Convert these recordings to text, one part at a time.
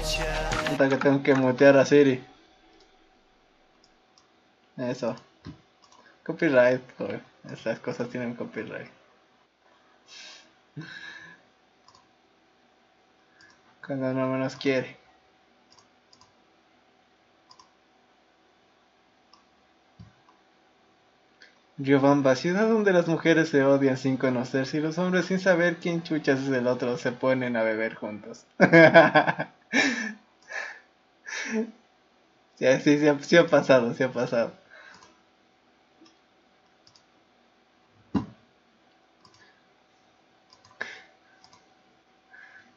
Hasta que tengo que mutear a Siri. Eso. Copyright, joder. Estas cosas tienen copyright. Cuando no menos quiere. Riobamba, ciudad donde las mujeres se odian sin conocerse y los hombres sin saber quién chuchas es el otro se ponen a beber juntos. Sí ha pasado, sí ha pasado.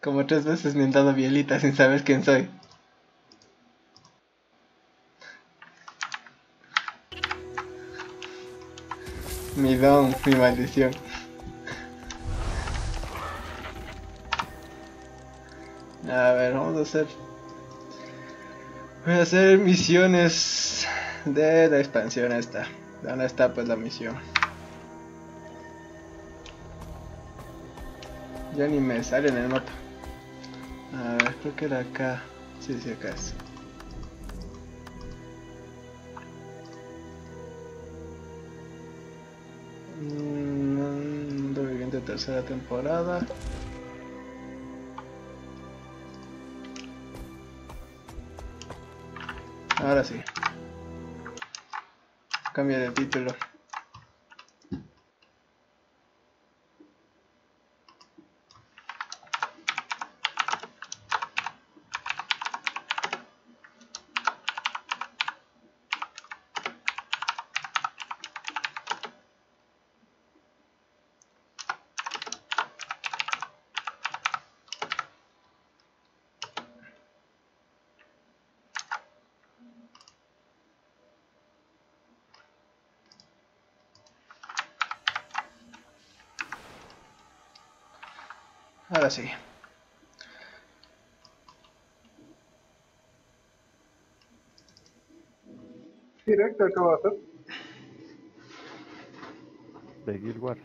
Como 3 veces me han dado bielita sin saber quién soy. Mi don, mi maldición. A ver, vamos a hacer... Voy a hacer misiones de la expansión esta. ¿Dónde está pues la misión? Ya ni me sale en el mapa. A ver, creo que era acá. Sí, sí, acá es. Mundo Viviente, tercera temporada. Ahora sí. Cambia de título. Ahora sí. Directo acabo de hacer. Seguir War.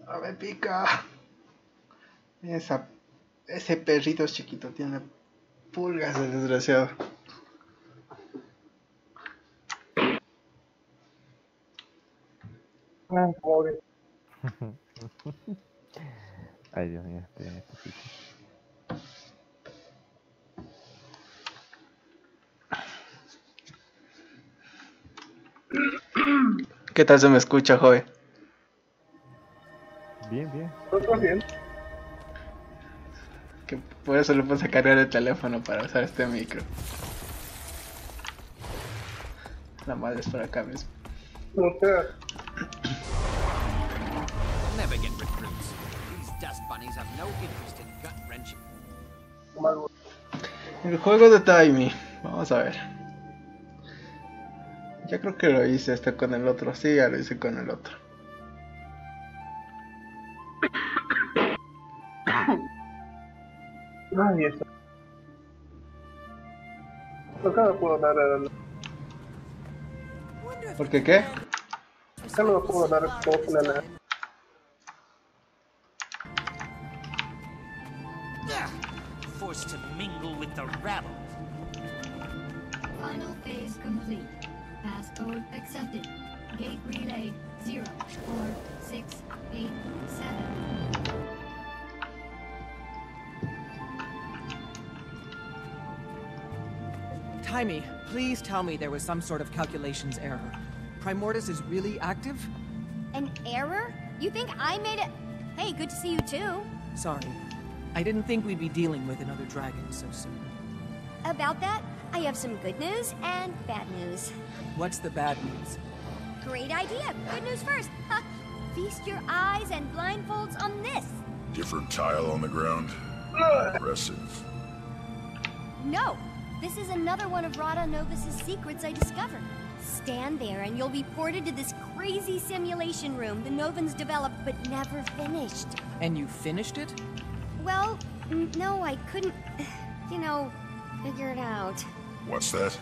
A ver, pica. Ese perrito chiquito tiene pulgas, el desgraciado. Pobre. Ay, Dios mío, este sitio. ¿Qué tal se me escucha, joven? Bien, bien. ¿Estás bien? Que por eso le puse a cargar el teléfono para usar este micro. La madre es por acá mismo. O sea, Never get recruits. These dust bunnies have no interest in gut wrenching. algo. El juego de timing. Vamos a ver. Ya creo que lo hice hasta con el otro. Sí, ya lo hice con el otro. Ay, eso. Acá no puedo dar el... ¿Por qué qué? Acá no puedo dar el post, nada. Forced to mingle with the rabble. Final phase complete. Passcode accepted. Gate relay 0, 4, 6, 8, 7. Timey, please tell me there was some sort of calculations error. Primordius is really active? An error? You think I made it? Hey, good to see you too. Sorry. I didn't think we'd be dealing with another dragon so soon. About that, I have some good news and bad news. What's the bad news? Great idea. Good news first. Ha. Feast your eyes and blindfolds on this. Different tile on the ground. Impressive. No, this is another one of Rada Novus's secrets I discovered. Stand there and you'll be ported to this crazy simulation room the Novans developed but never finished. And you finished it? Well, no, I couldn't, figure it out. What's that?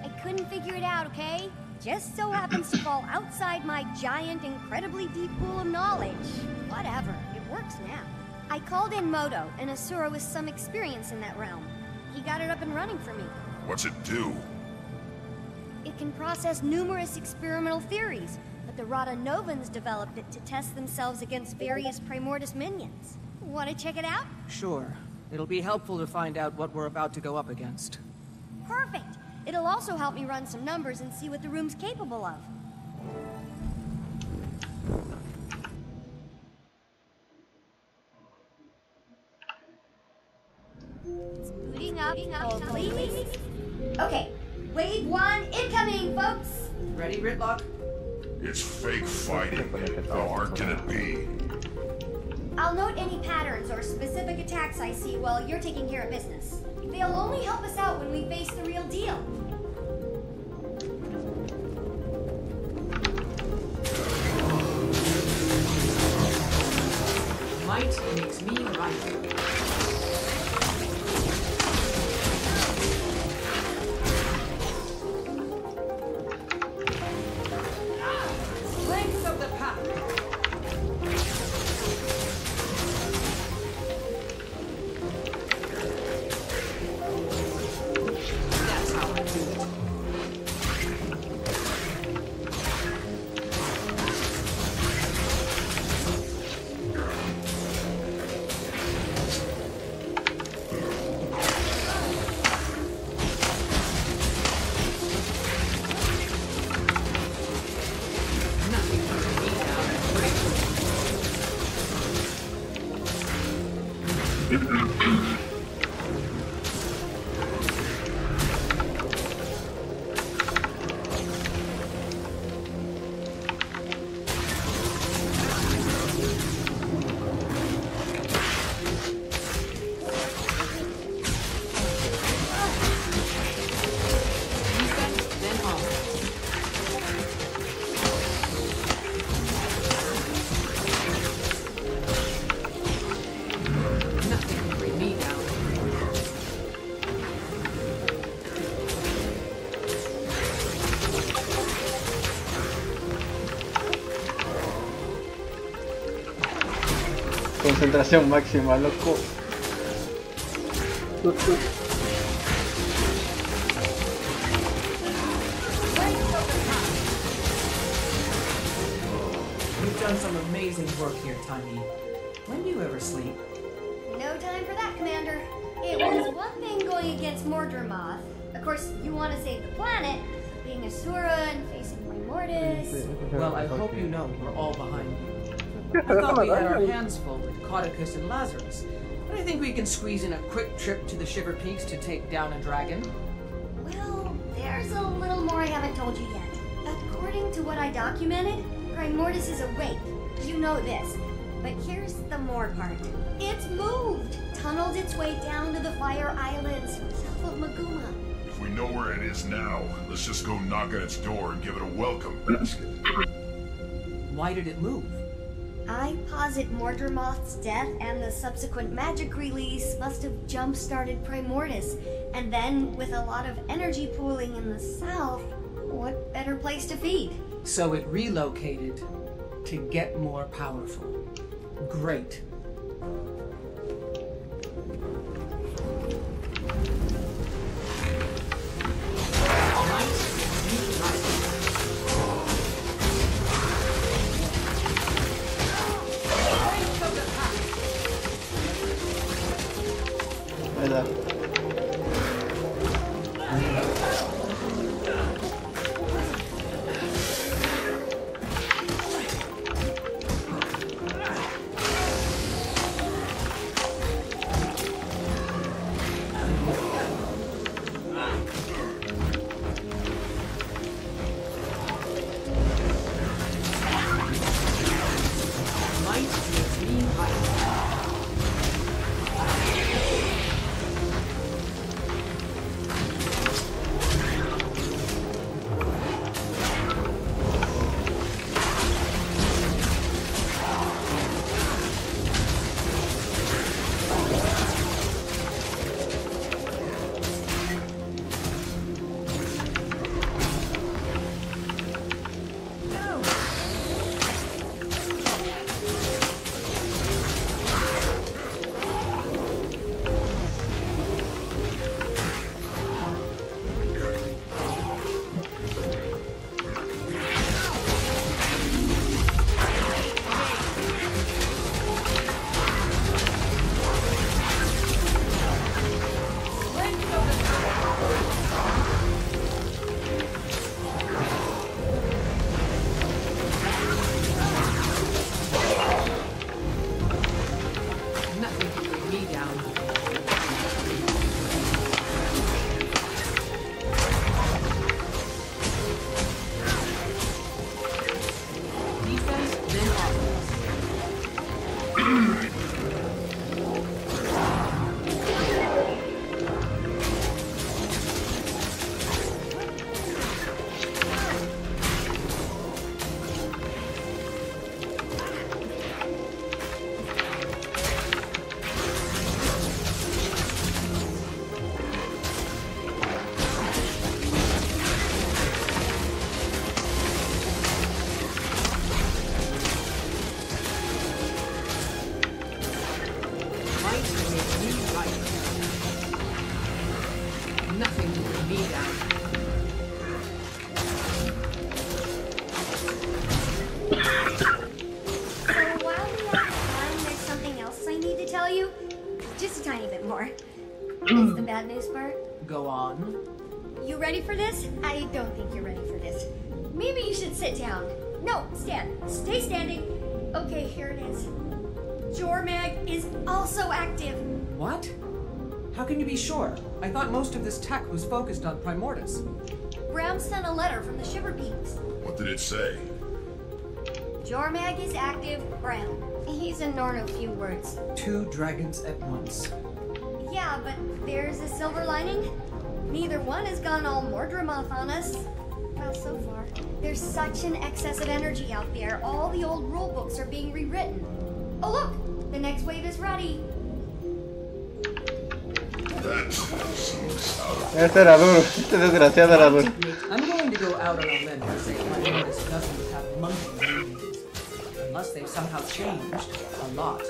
I couldn't figure it out, okay? Just so happens to fall outside my giant, incredibly deep pool of knowledge. Whatever. It works now. I called in Modo, an Asura with some experience in that realm. He got it up and running for me. What's it do? It can process numerous experimental theories, but the Rada Novans developed it to test themselves against various Primordus minions. Want to check it out? Sure. It'll be helpful to find out what we're about to go up against. Perfect! It'll also help me run some numbers and see what the room's capable of. It's booting up, please. Okay, wave 1 incoming, folks! Ready, Ritlock? It's fake fighting. How hard can it be? I'll note any patterns or specific attacks I see while you're taking care of business. They'll only help us out when we face the real deal. Might makes me right. Length of the path. That's how I do it. Concentración máxima, loco. You've done some amazing work here, Tiny. When do you ever sleep? No time for that, Commander. It was one thing going against Mordremoth. Of course, you want to save the planet, but being Asura and facing Primordus... Well, I hope you know we're all behind you. I thought we had our hands full with Caudicus and Lazarus, but I think we can squeeze in a quick trip to the Shiver Peaks to take down a dragon. Well, there's a little more I haven't told you yet. According to what I documented, Primordus is awake. You know this. But here's the more part. It's moved! Tunneled its way down to the Fire Islands, south of Maguma. If we know where it is now, let's just go knock on its door and give it a welcome basket. Why did it move? I posit Mordremoth's death and the subsequent magic release must have jump-started Primordus. And then, with a lot of energy pooling in the south, what better place to feed? So it relocated to get more powerful. Great. Nothing to bring me down. So while we are on, there's something else I need to tell you. Just a tiny bit more. It's the bad news part. Go on. You ready for this? I don't think you're ready for this. Maybe you should sit down. No, stand. Stay standing. Okay, here it is. Jormag is also active. What? How can you be sure? I thought most of this tech was focused on Primordus. Bram sent a letter from the Shiver Peaks. What did it say? Jormag is active, Bram. He's a Norn of few words. 2 dragons at once. Yeah, but there's a silver lining. Neither one has gone all Mordremoth on us. Well, so far. There's such an excess of energy out there. All the old rule books are being rewritten. Oh, look! The next wave is ready. That seems out of... Este era duro. Este desgraciado era duro. I'm going to go out on a limb and say Primordus doesn't have monkey movements. Unless they've somehow changed a lot.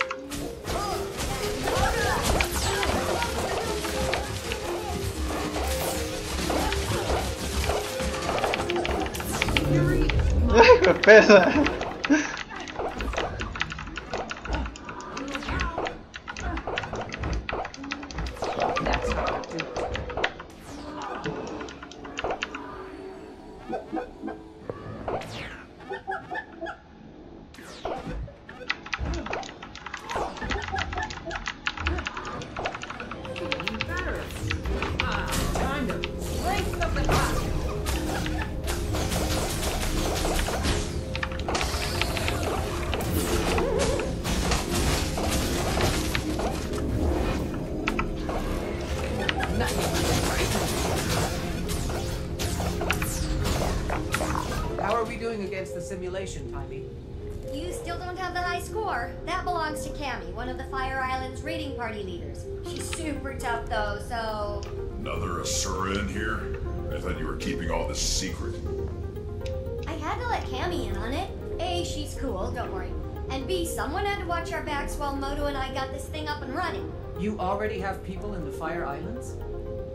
Me pesa. That's how I do it. Feeling better. Time to strengthen up the top. How are we doing against the simulation, Timey? You still don't have the high score. That belongs to Cammy, one of the Fire Island's raiding party leaders. She's super tough though, so... Another Asura in here? I thought you were keeping all this secret. I had to let Cammy in on it. A, she's cool, don't worry. And B, someone had to watch our backs while Moto and I got this thing up and running. You already have people in the Fire Islands?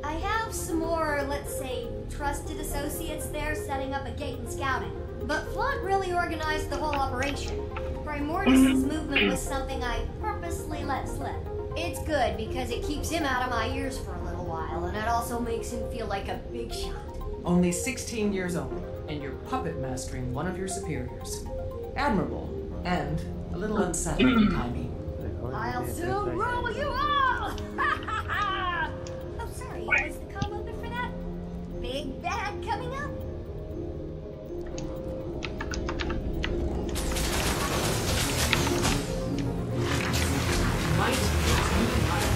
I have some more, let's say, trusted associates there setting up a gate and scouting. But Flaunt really organized the whole operation. Primordus' movement was something I purposely let slip. It's good because it keeps him out of my ears for a little while, and it also makes him feel like a big shot. Only 16 years old, and you're puppet mastering one of your superiors. Admirable, and a little unsettling, Timey. I'll soon roll you all! Oh, sorry, was the combo bit for that? Big bad coming up? Might is moving higher.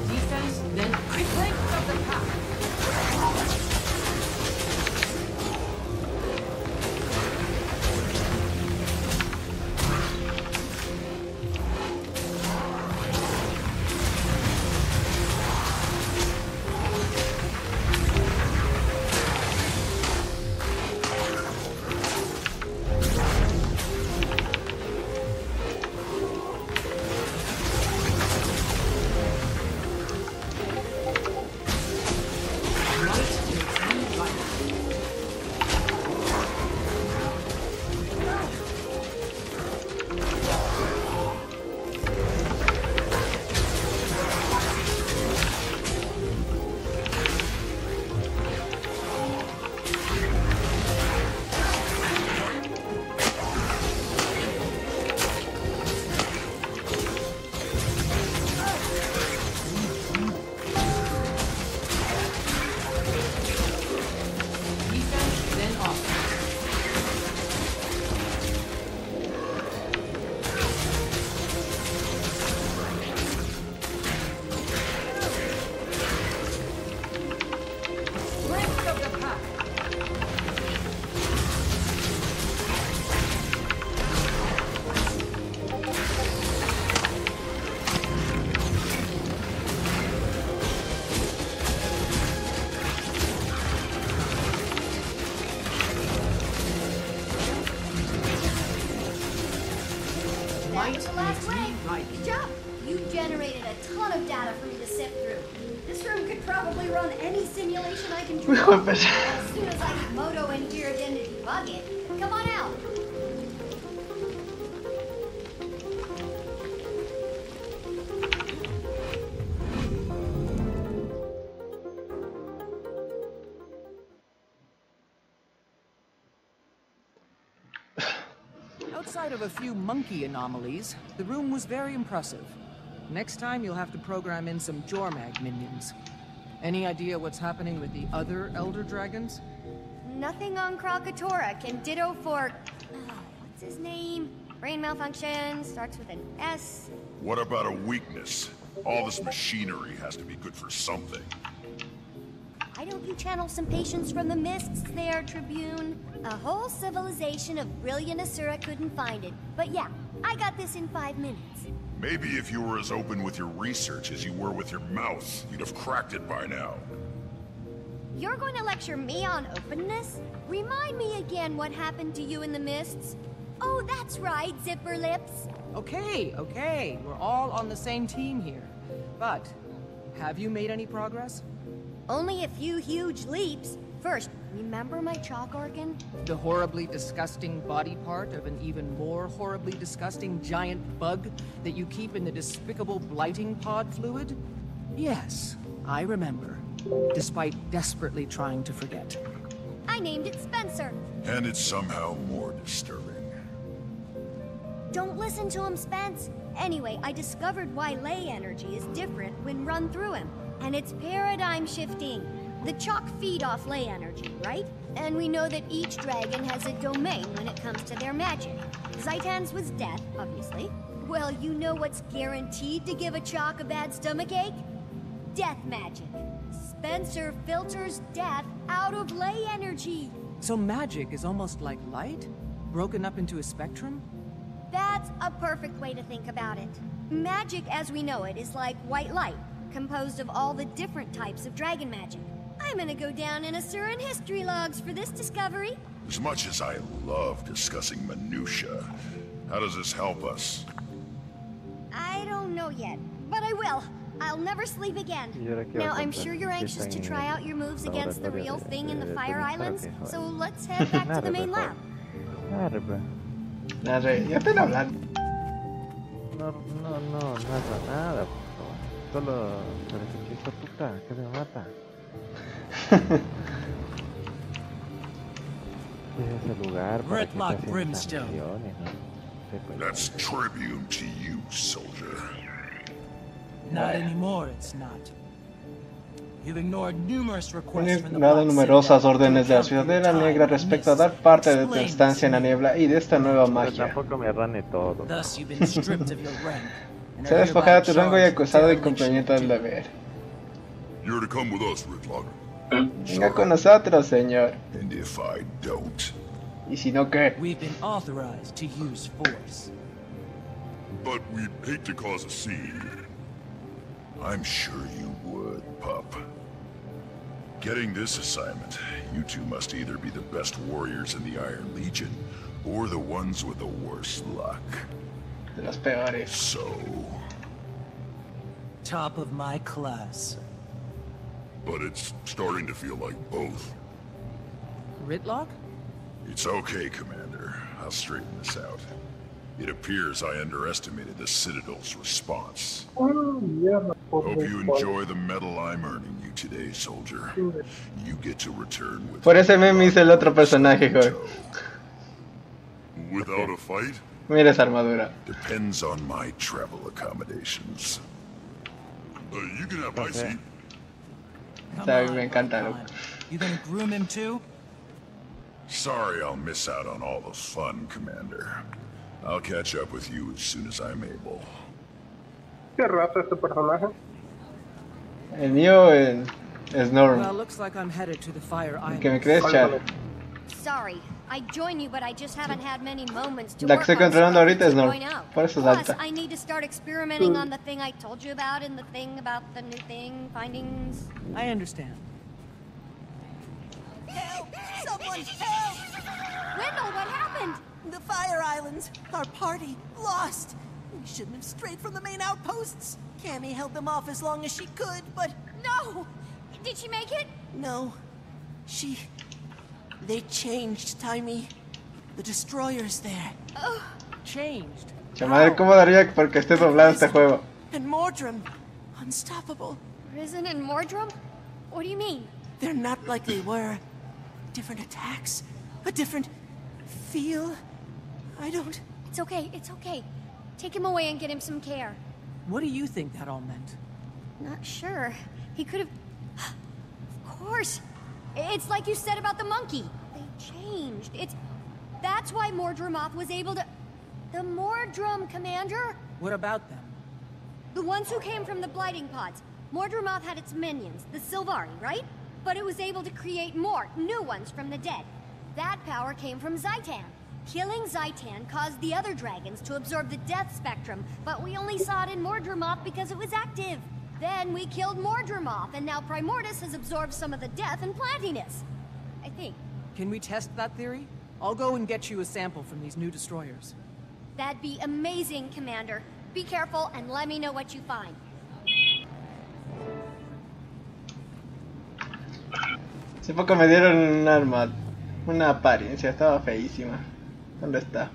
Defense, then strength of the pack. right to last way. Right. Good job. You generated a ton of data for me to sift through. This room could probably run any simulation I can dream up. As soon as I get Moto in here again to debug it. Come on out. Outside of a few monkey anomalies, the room was very impressive. Next time, you'll have to program in some Jormag minions. Any idea what's happening with the other Elder Dragons? Nothing on Krakatoa can ditto for... what's his name? Brain malfunction, starts with an S. What about a weakness? All this machinery has to be good for something. I hope you channel some patience from the mists there, Tribune. A whole civilization of brilliant Asura couldn't find it. But yeah, I got this in 5 minutes. Maybe if you were as open with your research as you were with your mouth, you'd have cracked it by now. You're going to lecture me on openness? Remind me again what happened to you in the mists. Oh, that's right, Zipper Lips. Okay, we're all on the same team here. But, have you made any progress? Only a few huge leaps. First, remember my chalk organ? The horribly disgusting body part of an even more horribly disgusting giant bug that you keep in the despicable blighting pod fluid? Yes, I remember. Despite desperately trying to forget. I named it Spencer. And it's somehow more disturbing. Don't listen to him, Spence. Anyway, I discovered why ley energy is different when run through him. And it's paradigm shifting. The chalk feed off ley energy, right? And we know that each dragon has a domain when it comes to their magic. Zaitan's was death, obviously. Well, you know what's guaranteed to give a chalk a bad stomachache? Death magic. Spencer filters death out of ley energy. So magic is almost like light? Broken up into a spectrum? That's a perfect way to think about it. Magic as we know it is like white light, composed of all the different types of dragon magic. I'm gonna go down in Asuran history logs for this discovery. As much as I love discussing minutia, how does this help us? I don't know yet, but I will. I'll never sleep again. Now, I'm sure you're anxious to try out your moves against the real thing in the Fire Islands, so let's head back to the main lab. Arre, ya están hablando. No, nada, por favor. Solo se esta puta que me mata. Es ese lugar para que Gridlock pasen Brimstone. sanciones, ¿no? That's tribune to you, soldier. Not anymore, it's not. You've ignored numerous Han requests from the ignorado Black numerosas Citadel órdenes de la to count your Ciudadela time Negra in the respecto a mist. dar parte de tu Explain estancia en la this to me. niebla y de esta nueva Pero magia. tampoco me rane todo. Thus, you've been stripped of your rank. and Se ha are despojado hereby tu rango y charged with acusado de dereliction incumplimiento del of duty. deber. You're to come with us, Gridlock. Venga con nosotros, señor. And if I don't... Y si no, ¿qué? We've been authorized to use force. But we'd hate to cause a scene. I'm sure you would, pup. Getting this assignment, you two must either be the best warriors in the Iron Legion, or the ones with the worst luck. De los peores. So... Top of my class. But it's starting to feel like both. Gridlock? It's okay, Commander. I'll straighten this out. It appears I underestimated the Citadel's response. Hope you enjoy the medal I'm earning you today, soldier. You get to return with... Por ese meme hice el otro personaje, joder. Without a fight? Mira esa armadura. Depends on my travel accommodations. You can have my seat. Come Sabe, on, me encanta, Pokemon. loco. You gonna groom him too? Sorry I'll miss out on all the fun, Commander. I'll catch up with you as soon as I'm able. ¿Qué raza este personaje? El mío es Norm. Well, looks like I'm headed to the Fire El que me Islands. crees, Chad. Sorry, I join you, but I just haven't had many moments to La work que estoy on controlando stuff ahorita es to Norm. point out. Por eso es Plus, alta. I need to start experimenting on the thing I told you about and the thing about the new thing, findings. I understand. Help! Someone help! Wendell, what happened? The Fire Islands. Our party lost. We shouldn't have strayed from the main outposts. Cammy held them off as long as she could, but... No! Did she make it? No. They changed, Timey. The destroyers there. Changed. Che madre, ¿cómo daría porque esté doblado este juego? And Mordrum. Unstoppable. Risen and Mordrum? What do you mean? They're not like they were. Different attacks. A different feel. I don't... It's okay, it's okay. Take him away and get him some care. What do you think that all meant? Not sure. He could have... Of course. It's like you said about the monkey. They changed. That's why Mordrumoth was able to... The Mordrum, Commander? What about them? The ones who came from the blighting pods. Mordrumoth had its minions, the Sylvari, right? But it was able to create more, new ones from the dead. That power came from Zaitan. Killing Zaitan caused the other dragons to absorb the death spectrum, but we only saw it in Mordrumoth because it was active. Then we killed Mordrumoth, and now Primordus has absorbed some of the death and plantiness. I think. Can we test that theory? I'll go and get you a sample from these new destroyers. That'd be amazing, Commander. Be careful and let me know what you find. Hace poco me dieron un arma, una apariencia, estaba feísima. ¿Dónde está?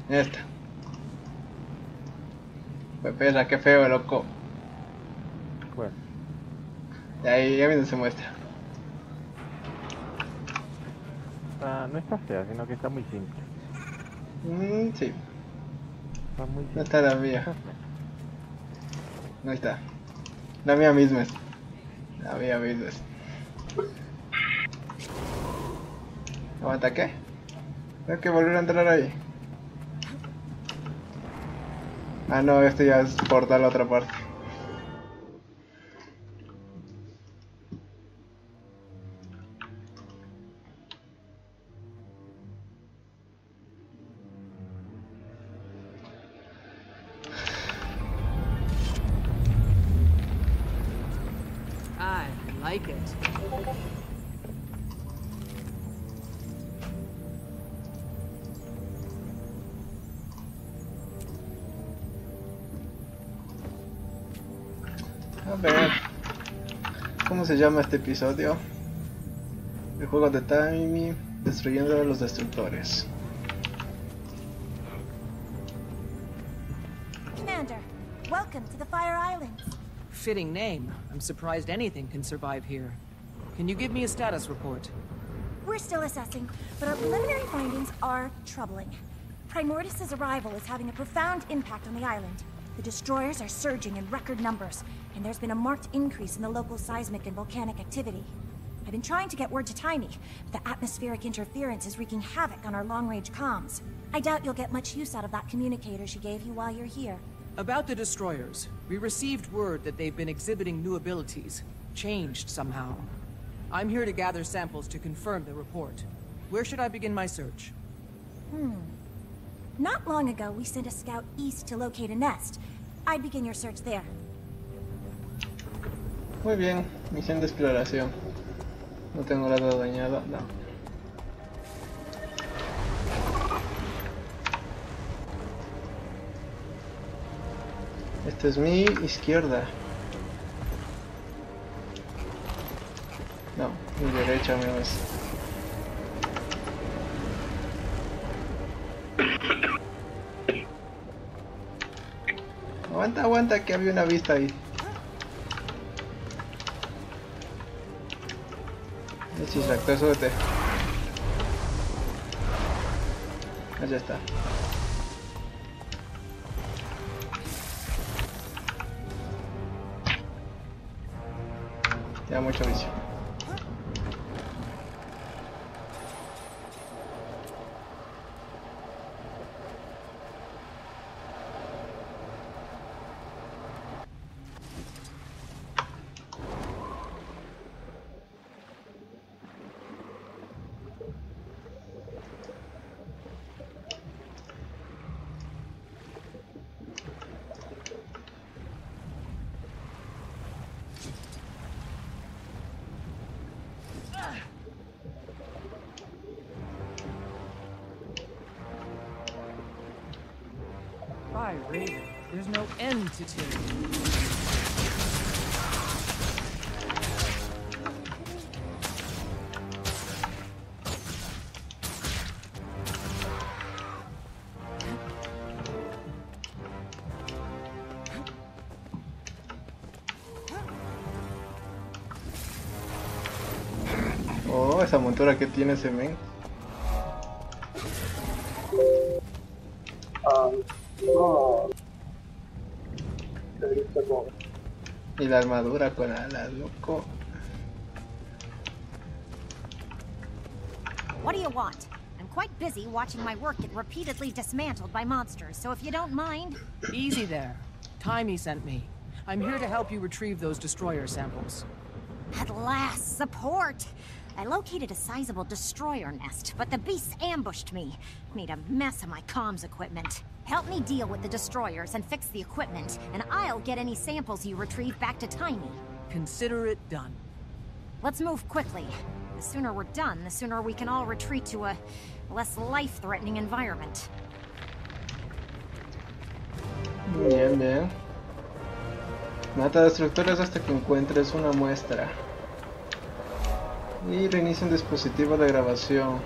Esta. Pues perra, qué feo, loco. ¿Cuál? Y ahí ya mismo se muestra. No está fea, sino que está muy simple. Sí. Está muy simple. No está la mía. No está. La mía misma es. La mía misma es. ¿Aguanta qué? Tengo que volver a entrar ahí. Ah no, esto ya es portal a otra parte. I like it. A ver. ¿Cómo se llama este episodio? El juego de Timey destruyendo a los destructores. Commander, welcome to the Fire Islands. Fitting name. I'm surprised anything can survive here. Can you give me a status report? We're still assessing, but our preliminary findings are troubling. Primordus' arrival is having a profound impact on the island. The destroyers are surging in record numbers, and there's been a marked increase in the local seismic and volcanic activity. I've been trying to get word to Timey, but the atmospheric interference is wreaking havoc on our long-range comms. I doubt you'll get much use out of that communicator she gave you while you're here. About the destroyers, we received word that they've been exhibiting new abilities, changed somehow. I'm here to gather samples to confirm the report. Where should I begin my search? Not long ago, we sent a scout east to locate a nest. I'd begin your search there. Muy bien, misión de exploración. No tengo nada dañado, no. Esta es mi izquierda. No, mi derecha, amigos. Aguanta, aguanta, que había una vista ahí. Chisactor, súbete. Allá está. Ya mucho vicio. Why, Raven? There's no end to tyranny. Oh, esa montura que tiene ese men. Como... Se dice como... Y la armadura con alas, loco. What do you want? I'm quite busy watching my work get repeatedly dismantled by monsters, so if you don't mind... Easy there. Timey sent me. I'm here to help you retrieve those destroyer samples. At last, support! I located a sizable destroyer nest, but the beasts ambushed me. Made a mess of my comms equipment. Help me deal with the destroyers and fix the equipment, and I'll get any samples you retrieve back to Tiny. Consider it done. Let's move quickly. The sooner we're done, the sooner we can all retreat to a less life-threatening environment. Bien, bien. Mata destructores hasta que encuentres una muestra. Y reinicia un dispositivo de grabación.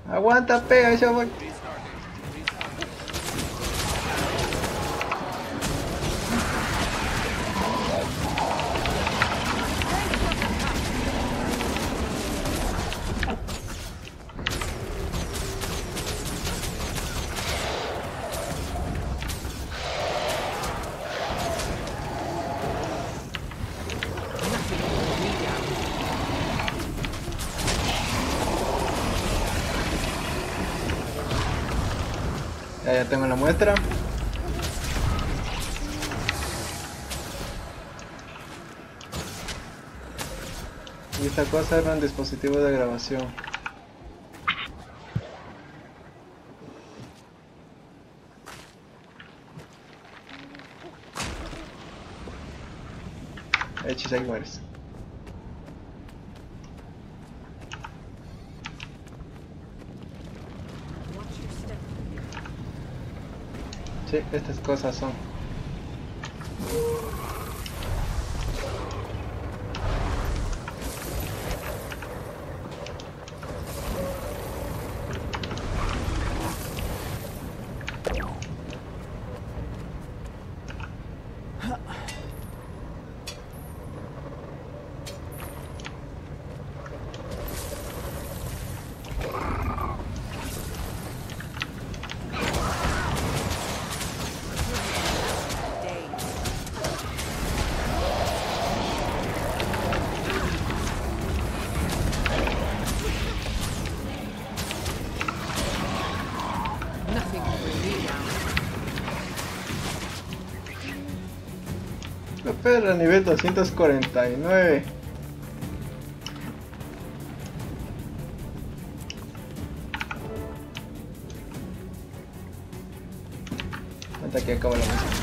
Aguanta, pega, ya voy. Ya tengo la muestra. Y esta cosa era un dispositivo de grabación. Hechis, ahí mueres. Sí, estas cosas son. Pero a nivel 249. Hasta que acaba la música.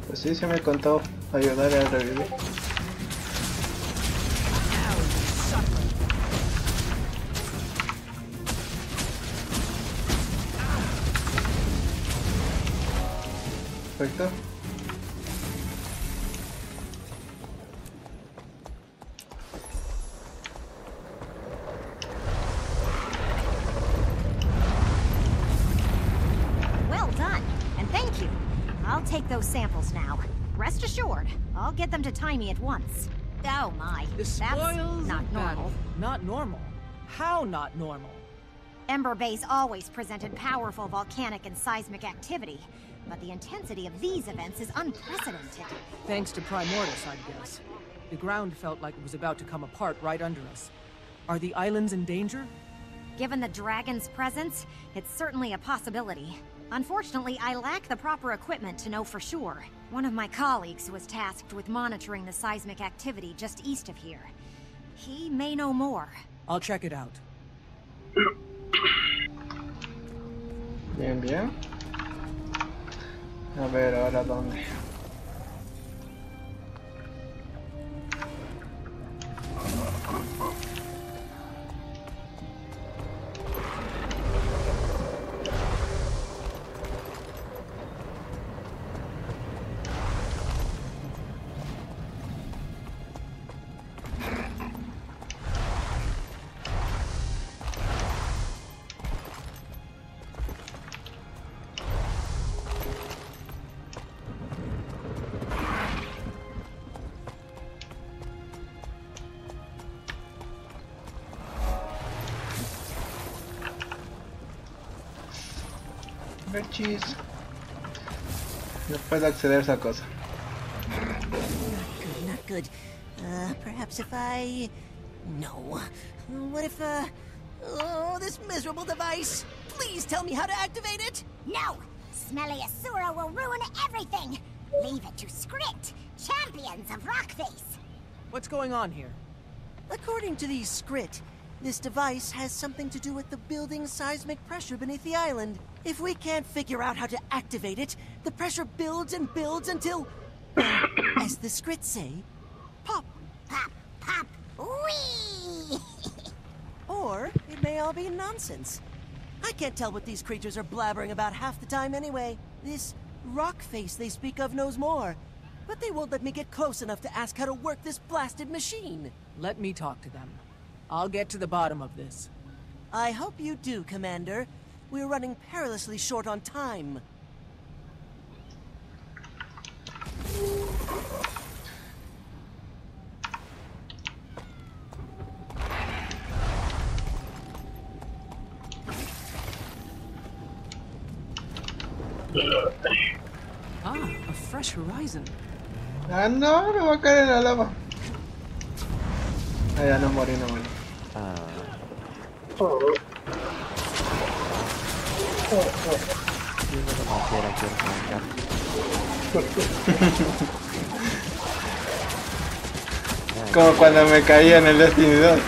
Pues sí, se me contó ayudar a revivir. Perfecto. Well done, and thank you. I'll take those samples now. Rest assured, I'll get them to Timey at once. Oh my, The that's spoils not of battle. normal. Not normal? How not normal? Ember Base always presented powerful volcanic and seismic activity, but the intensity of these events is unprecedented. Thanks to Primordius, I'd guess. The ground felt like it was about to come apart right under us. Are the islands in danger? Given the dragon's presence, it's certainly a possibility. Unfortunately, I lack the proper equipment to know for sure. One of my colleagues was tasked with monitoring the seismic activity just east of here. He may know more. I'll check it out. Bien, bien. A ver, ahora dónde. Chis. No puedo acceder a esa cosa. Not good. Perhaps if I... No. What if, Oh, this miserable device! Please tell me how to activate it! No! Smelly Asura will ruin everything! Leave it to Script, champions of Rockface! What's going on here? According to these Skrit, this device has something to do with the building seismic pressure beneath the island. If we can't figure out how to activate it, the pressure builds and builds until, as the Skrit say, pop. Pop, pop, wee! Or it may all be nonsense. I can't tell what these creatures are blabbering about half the time anyway. This rock face they speak of knows more, but they won't let me get close enough to ask how to work this blasted machine. Let me talk to them. I'll get to the bottom of this. I hope you do, Commander. We're running perilously short on time. Ah, a fresh horizon. Ah, no, me voy a caer en la lava. Ah, ya no morí, no morí. Si uno no matiera, quiero arrancar. Como cuando me caí en el Destiny 2.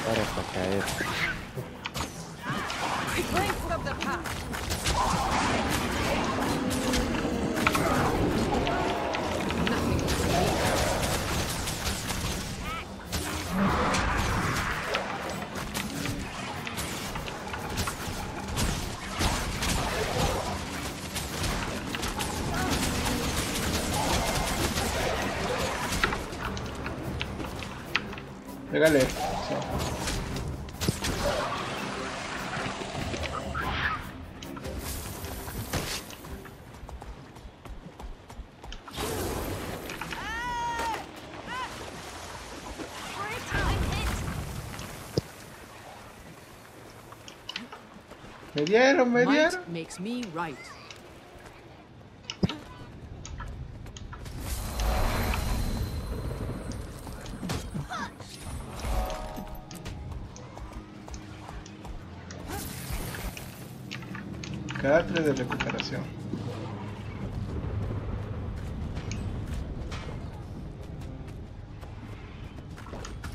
Para caer. Length of the path. Pégale. Sí. Me dieron. Might makes me right. Catre de recuperación.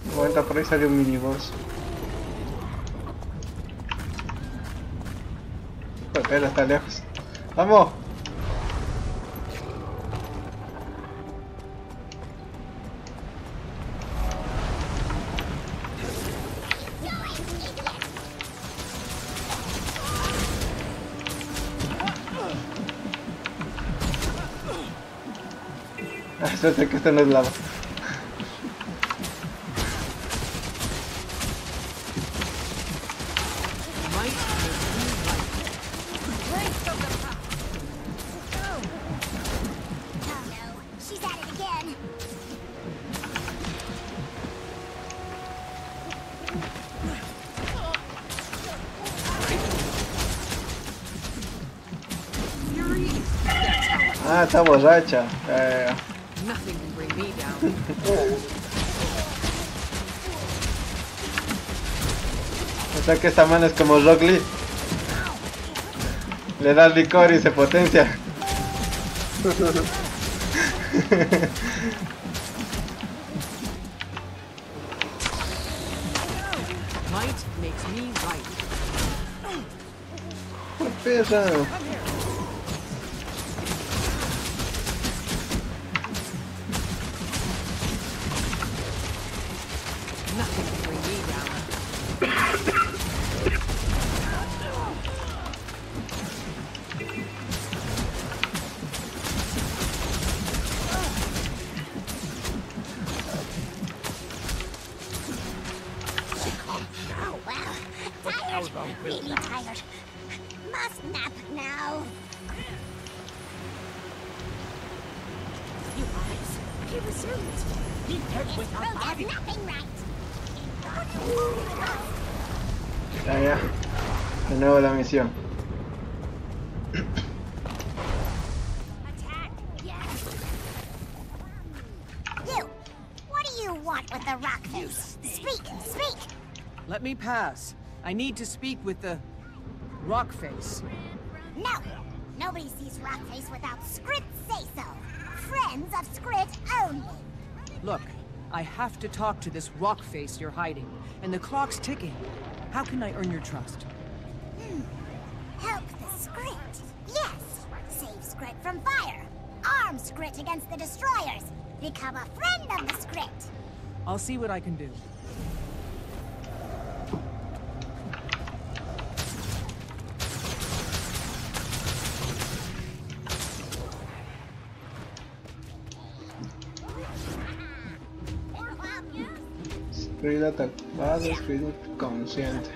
Un momento, por ahí salió un miniboss. Pero está lejos. ¡Vamos! Suerte que esto no es lava. Ah, está borracha. Nothing can bring me down. O sea que esta mano es como Rock Lee. Le das licor y se potencia. Might makes me right. Perra. Nothing can bring me down. Really tired. Must nap now. You guys, he resumed. He hurt with our body. Nothing right. Ya. De nuevo la misión. Attack. Yes. You. What do you want with the rock face? Speak. Speak. Let me pass. I need to speak with the rock face. No. Nobody sees Rockface without Scrit say so. Friends of Scrit only. Look, I have to talk to this rock face you're hiding, and the clock's ticking. How can I earn your trust? Help the Scrit. Yes. Save Scrit from fire. Arm Scrit against the destroyers. Become a friend of the Scrit. I'll see what I can do. Scrit atacado, Scrit consciente.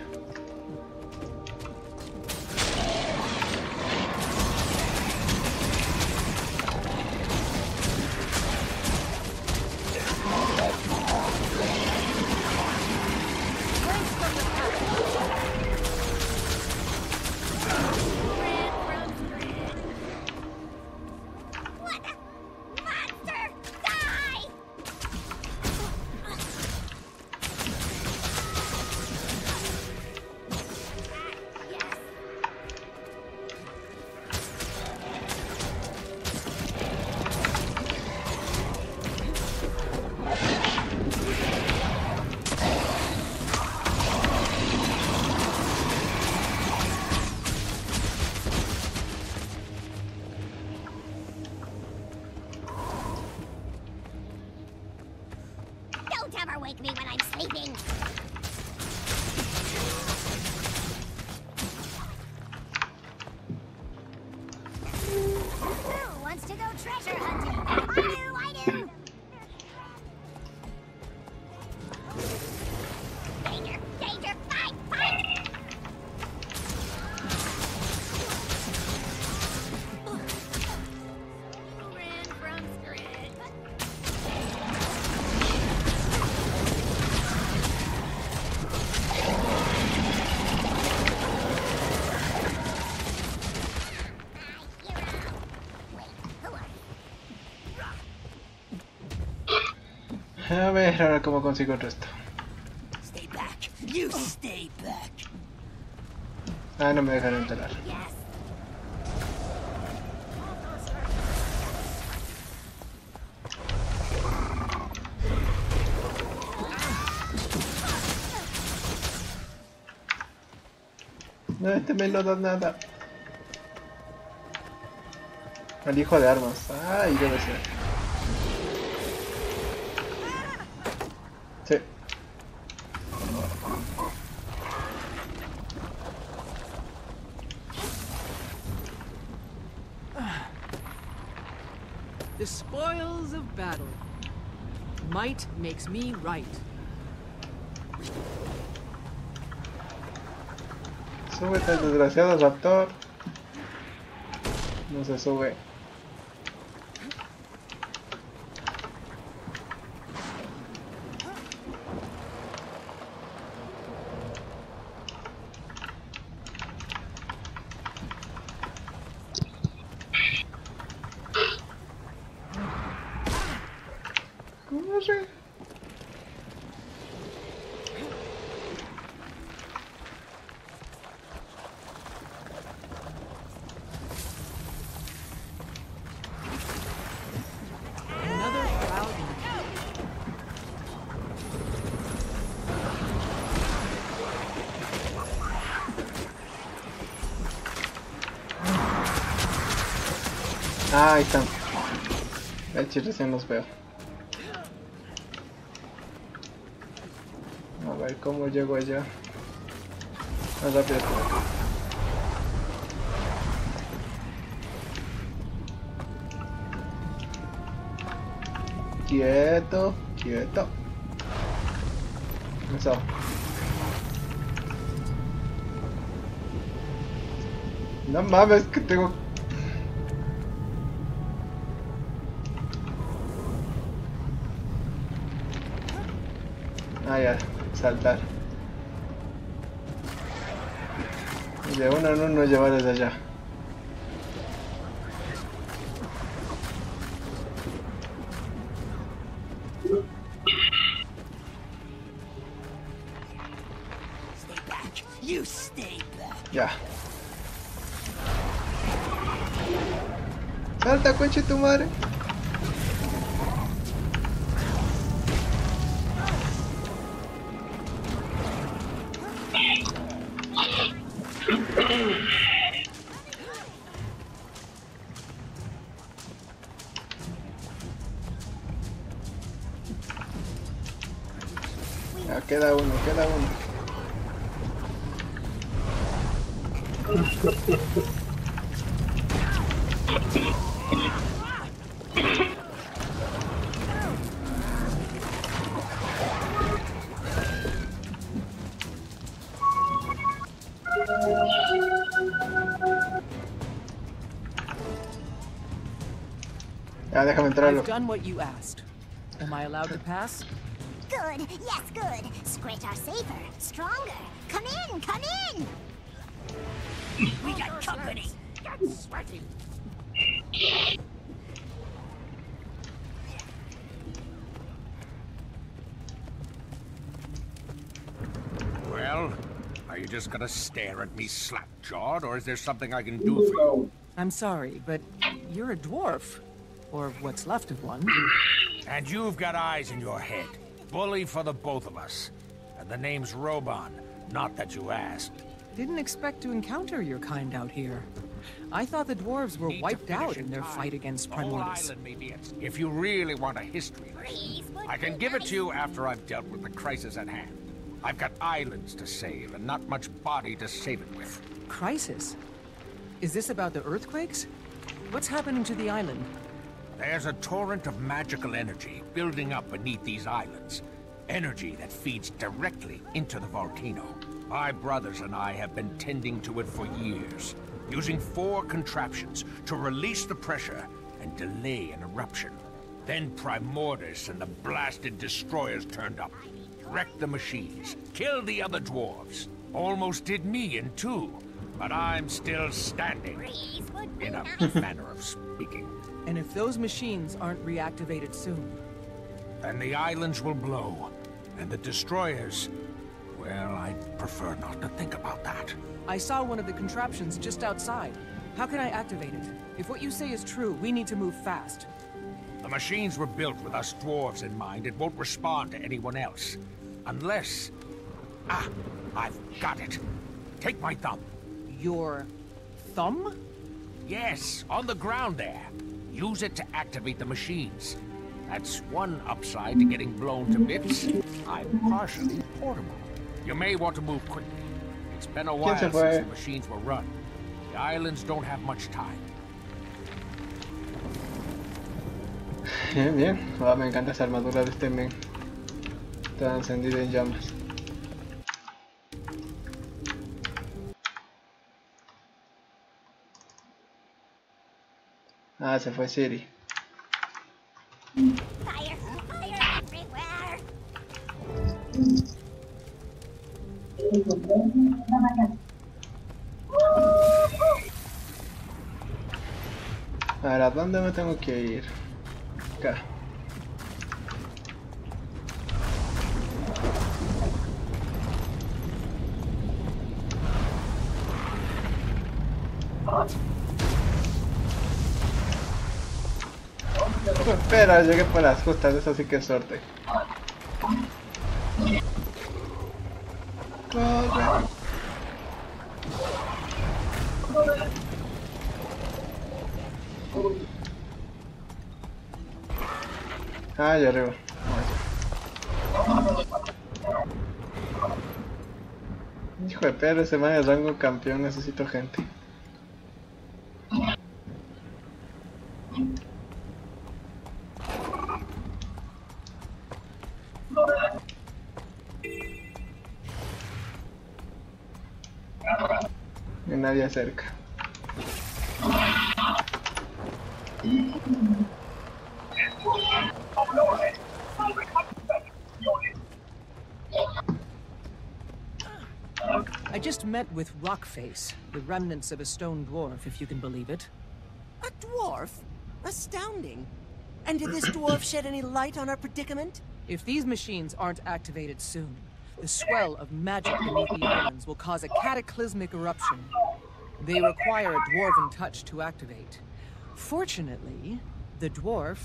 Don't ever wake me when I'm sleeping. Who wants to go treasure hunting? I do. Danger, danger, fight, fight! You ran from Scrit. A ver, ahora cómo consigo el resto. Stay back. You stay back. Ah, no me dejan entrar. No, este me no da nada. El hijo de armas. Ay, debe ser. Sí. The spoils of battle. Might makes me right. Súbete, desgraciado raptor. No se sube. Corre. Another proud one. Ah, ahí están. El chile recién los veo. A ver cómo llego allá. Más rápido por aquí. Quieto, quieto. Eso. No mames, que tengo. Ah, ya, saltar. Y de uno en uno llevar desde allá. Stay back. You stay back. Ya. Salta, coche tu madre. Ya, queda uno, queda uno. Ya, déjame entrarlo. I've done what you asked. Am I allowed to pass? Good, yes, good. Squid are safer, stronger. Come in, come in! We got company. Get sweaty. Well, are you just gonna stare at me slack-jawed, or is there something I can do for you? I'm sorry, but you're a dwarf. Or what's left of one. And you've got eyes in your head. Bully for the both of us. And the name's Roban, not that you asked. Didn't expect to encounter your kind out here. I thought the dwarves were wiped out in their fight against The whole Primordus. island may be if you really want a history lesson, I can give it to you after I've dealt with the crisis at hand. I've got islands to save, and not much body to save it with. Crisis? Is this about the earthquakes? What's happening to the island? There's a torrent of magical energy building up beneath these islands. Energy that feeds directly into the volcano. My brothers and I have been tending to it for years, using 4 contraptions to release the pressure and delay an eruption. Then Primordus and the blasted destroyers turned up, wrecked the machines, killed the other dwarves. Almost did me in 2, but I'm still standing, in a manner of speaking. And if those machines aren't reactivated soon? Then the islands will blow, and the destroyers... Well, I'd prefer not to think about that. I saw one of the contraptions just outside. How can I activate it? If what you say is true, we need to move fast. The machines were built with us dwarves in mind. It won't respond to anyone else. Unless... Ah, I've got it. Take my thumb. Your... thumb? Yes, on the ground there. Use it to activate the machines. That's one upside to getting blown to bits. I'm partially portable. You may want to move quickly. It's been a while since the machines were run. The islands don't have much time. Bien, bien. Oh, me encanta esa armadura de este men. Toda encendida en llamas. Ah, se fue Siri. Fire! Fire everywhere! A ver, ¿a dónde me tengo que ir? Acá. Espera, llegué por las justas, eso sí que es suerte. Corre. Ah, allá arriba. Hijo de perro, ese man es rango campeón, necesito gente. Y nadie cerca. I just met with Rockface, the remnants of a stone dwarf, if you can believe it. A dwarf? Astounding. And did this dwarf shed any light on our predicament? If these machines aren't activated soon, the swell of magic beneath the islands will cause a cataclysmic eruption. They require a dwarven touch to activate. Fortunately, the dwarf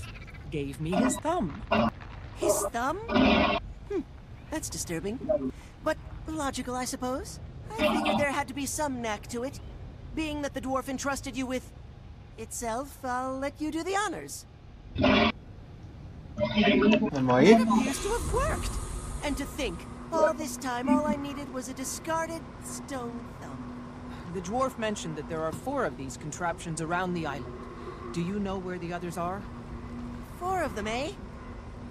gave me his thumb. His thumb? That's disturbing. But logical, I suppose. I figured there had to be some knack to it. Being that the dwarf entrusted you with itself, I'll let you do the honors. Am I It appears to have worked. And to think, all this time all I needed was a discarded stone thumb. The dwarf mentioned that there are 4 of these contraptions around the island. Do you know where the others are? 4 of them, eh?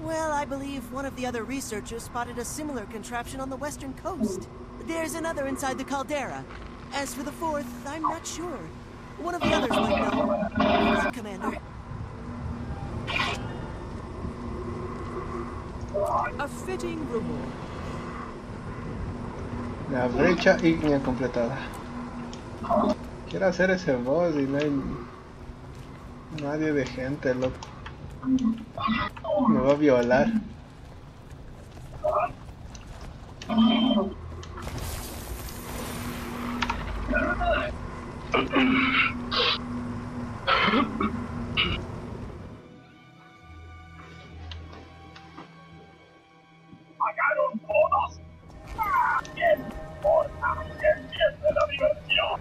Well, I believe one of the other researchers spotted a similar contraption on the western coast. There's another inside the caldera. As for the 4th, I'm not sure. One of the others might know. Good luck, Commander. A fitting reward. La brecha ígnea completada. Quiero hacer ese boss y no hay nadie de gente, loco. Me va a violar. Pagaron todos. ¿Quién importa? Empieza la diversión.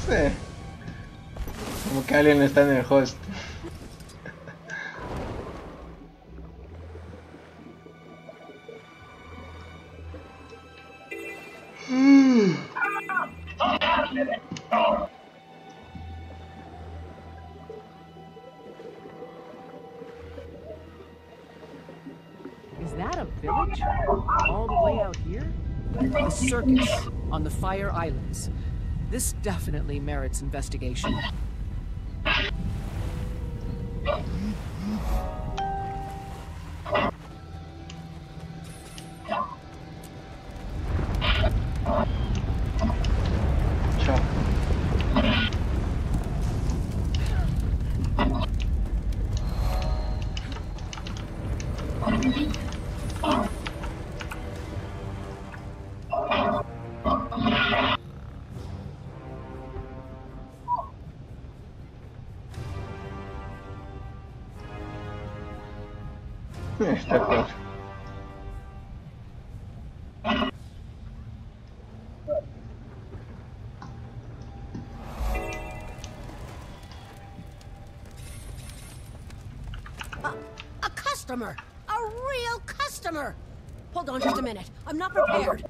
Sí. Como que alguien está en el host. Is that a village? All the way out here? The circus on the Fire Islands. This definitely merits investigation. Chao. Está claro. A customer! A real customer! Hold on just a minute. I'm not prepared.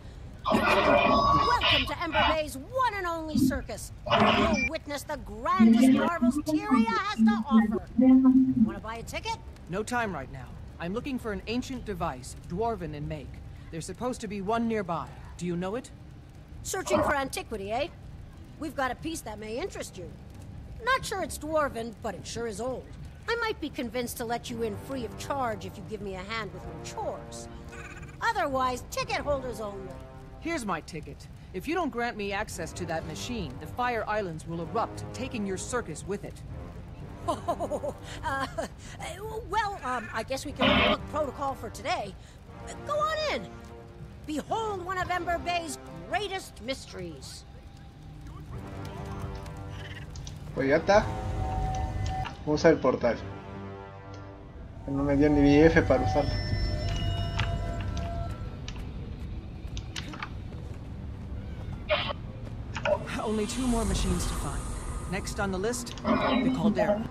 Welcome to Ember Bay's one and only circus. You'll witness the grandest marvels Tyria has to offer. Want to buy a ticket? No time right now. I'm looking for an ancient device, dwarven in make. There's supposed to be one nearby. Do you know it? Searching for antiquity, eh? We've got a piece that may interest you. Not sure it's dwarven, but it sure is old. I might be convinced to let you in free of charge if you give me a hand with your chores. Otherwise, ticket holders only. Here's my ticket. If you don't grant me access to that machine, the Fire Islands will erupt, taking your circus with it. Oh, I guess we can overlook protocol for today. Go on in. Behold one of Ember Bay's greatest mysteries. Pues ya está. Vamos al portal. No me dio ni BF para usarlo. Only 2 more machines to find. Next on the list, the Caldera.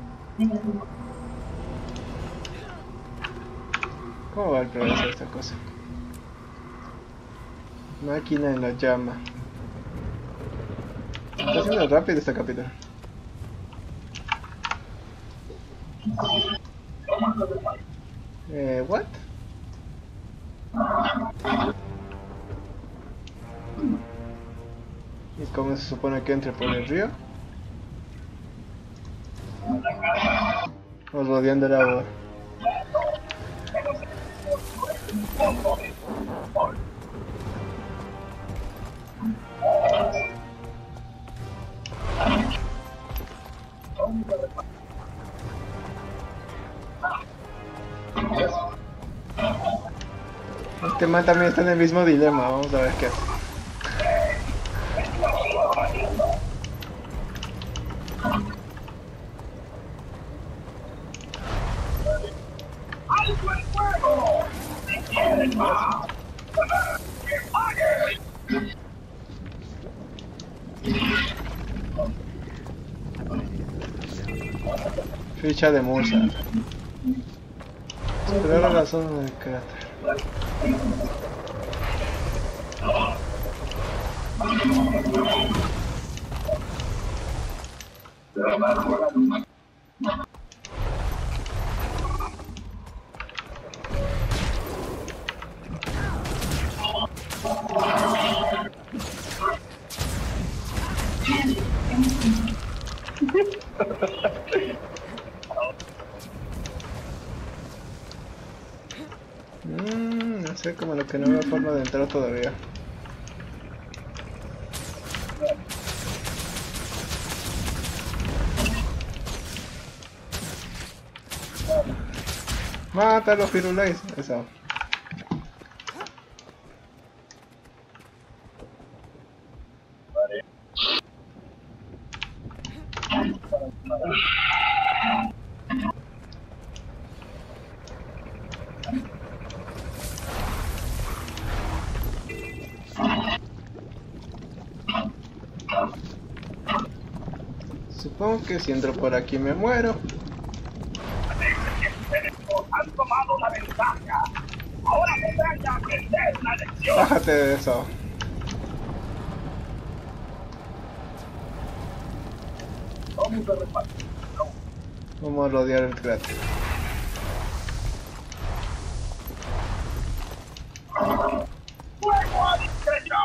¿Cómo va el progreso de esta cosa? Máquina en la llama. Está haciendo rápido este capítulo. What? ¿Y cómo se supone que entre por el río? O rodeando el agua. Este man también está en el mismo dilema, vamos a ver qué hace. ¡Alto el fuego! ¡Si quieren más! ¡Que paguen! Ficha de Musa. Esperar a la zona del cráter. No sé, como lo que no veo forma de entrar todavía. Mátalo, Firulais. Eso. Supongo que si entro por aquí me muero. Han tomado la ventaja. Ahora tendrán que aprender una lección. Bájate de eso. Vamos a rodear el cráter. ¡Fuego a discreción!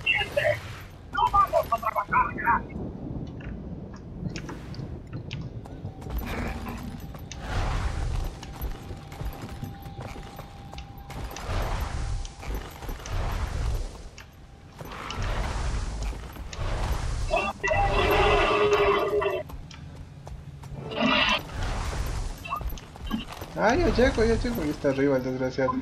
¡Viviente! ¡No vamos a trabajar gratis! Ah, ya llego, ya está arriba el desgraciado.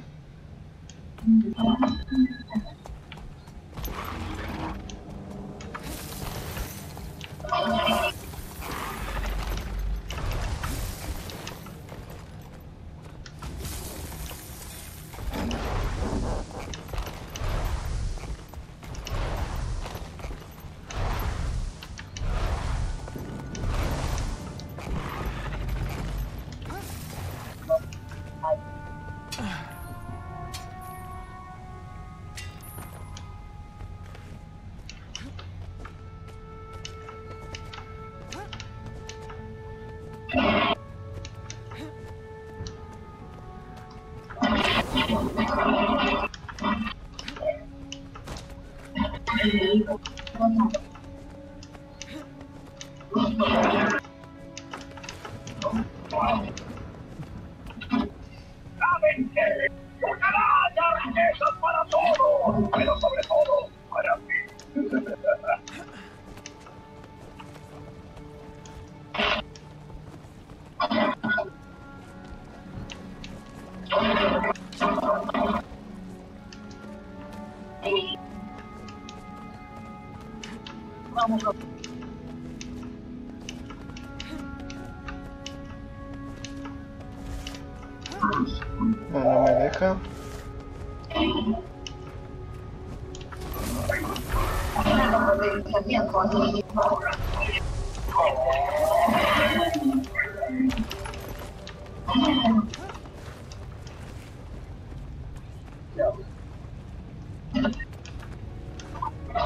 ¡Saben ¡buscará ya riquezas para todos! Pero sobre todo, para mí. No, no me deja.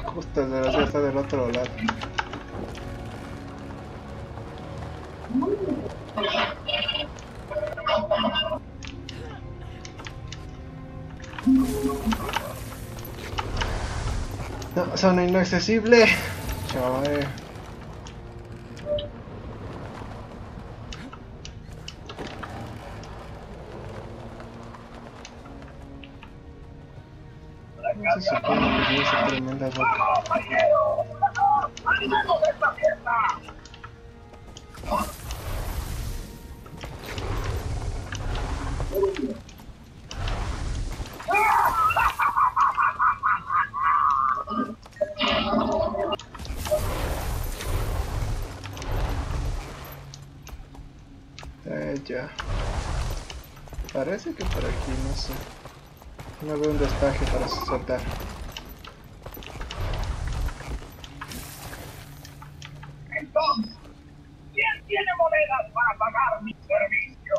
Justo el desgraciado está del otro lado. No, zona inaccesible. Chaval. No se supone que tiene esa tremenda boca. ¡Animemos esta fiesta! Ya. Parece que por aquí, no sé. No veo un destaje para saltar. Entonces, ¿quién tiene monedas para pagar mi servicio?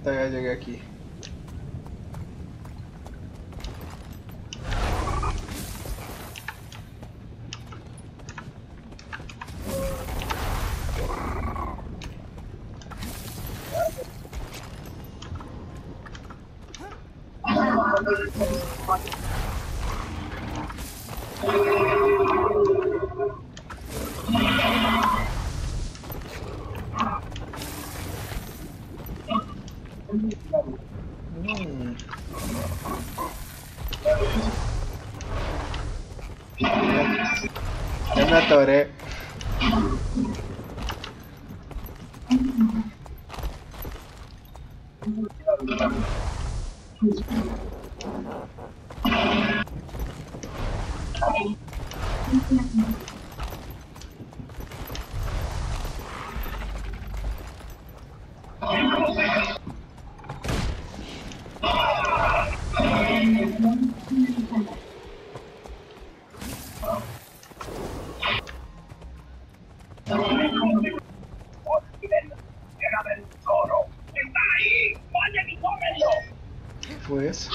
Ya llegué aquí. Ya me atoré. ¿Qué fue eso?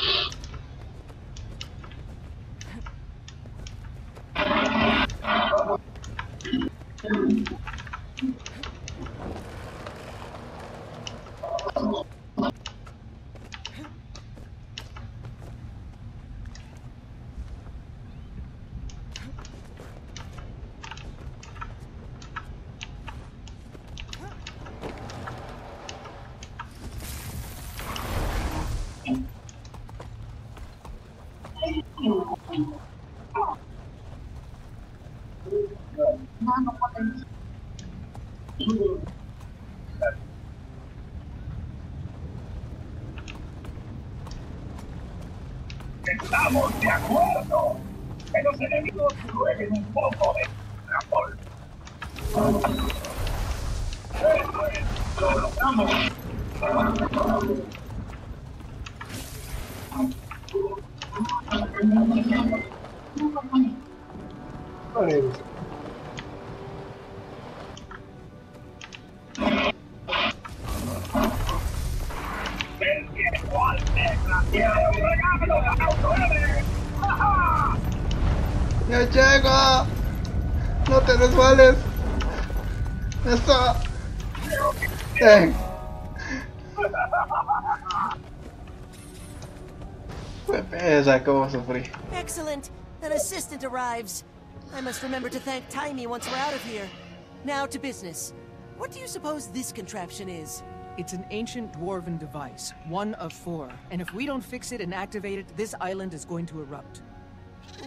Estamos de acuerdo. que los enemigos jueguen un poco de Dragon. Eso es, lo logramos. Vale. El viejo Altegra tiene un regalo de autores. ¡Ja! ¡Ya llego! ¡No te resbales! ¡Eso! ¡Qué pesa! ¿Cómo sufrí? Excellent. An assistant arrives. I must remember to thank Timey once we're out of here. Now to business. What do you suppose this contraption is? It's an ancient dwarven device, one of 4. And if we don't fix it and activate it, this island is going to erupt.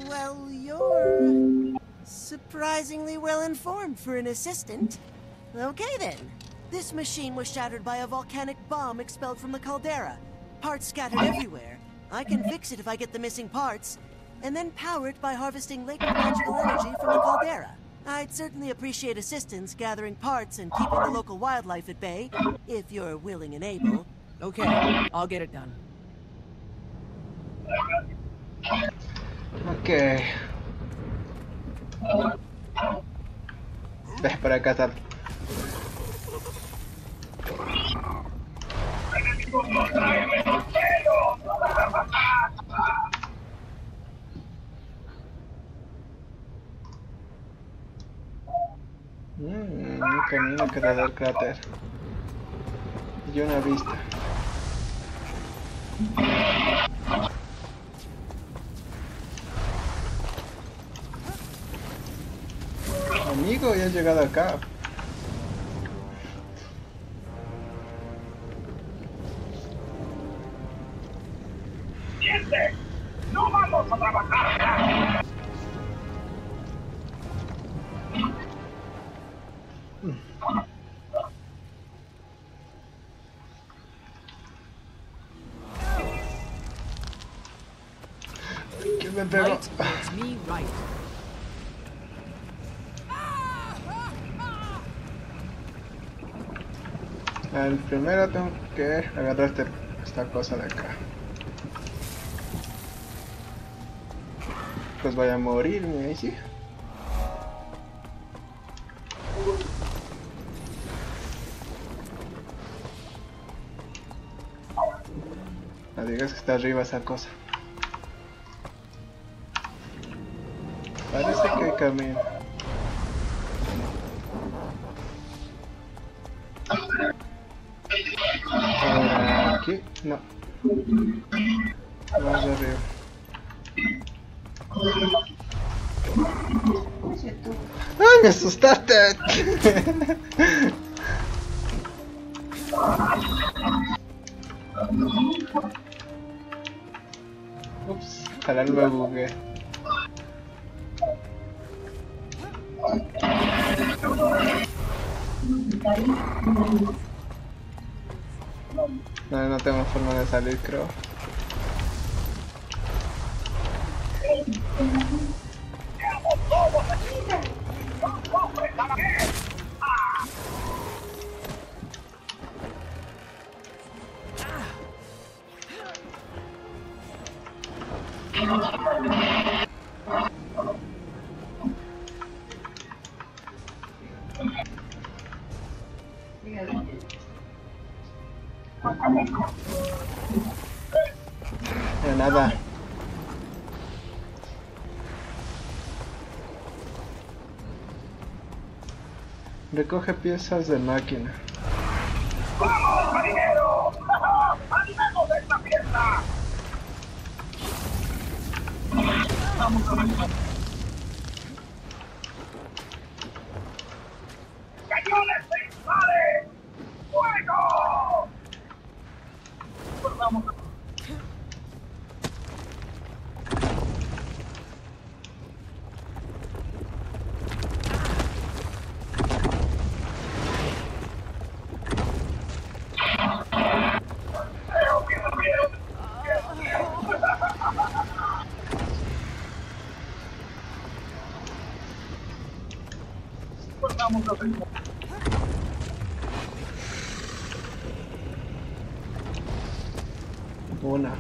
Well, you're surprisingly well informed for an assistant. Okay then. This machine was shattered by a volcanic bomb expelled from the caldera. Parts scattered everywhere. I can fix it if I get the missing parts, and then power it by harvesting latent magical energy from the caldera. I'd certainly appreciate assistance gathering parts and keeping the local wildlife at bay, if you're willing and able. Okay, I'll get it done. Ok. Ves para acá, tal. Un camino que da del cráter. Y una vista. Amigo, ya has llegado acá. ¡Viviente! ¡No vamos a trabajar! ¿Quién me pegó? Right makes me right. El primero tengo que agarrar esta cosa de acá. Pues voy a morirme ahí, sí. No digas que está arriba esa cosa. Parece que hay camino. Ahora aquí, no. Más arriba. ¡Ay, me asustaste! Ups, ojalá no me bugué. No, no tengo forma de salir, creo. De nada. Recoge piezas de máquina. ¡Vamos, marinero! ¡Animemos esta fiesta! ¡Cañones principales! ¡Fuego! Pues vamos a... Una.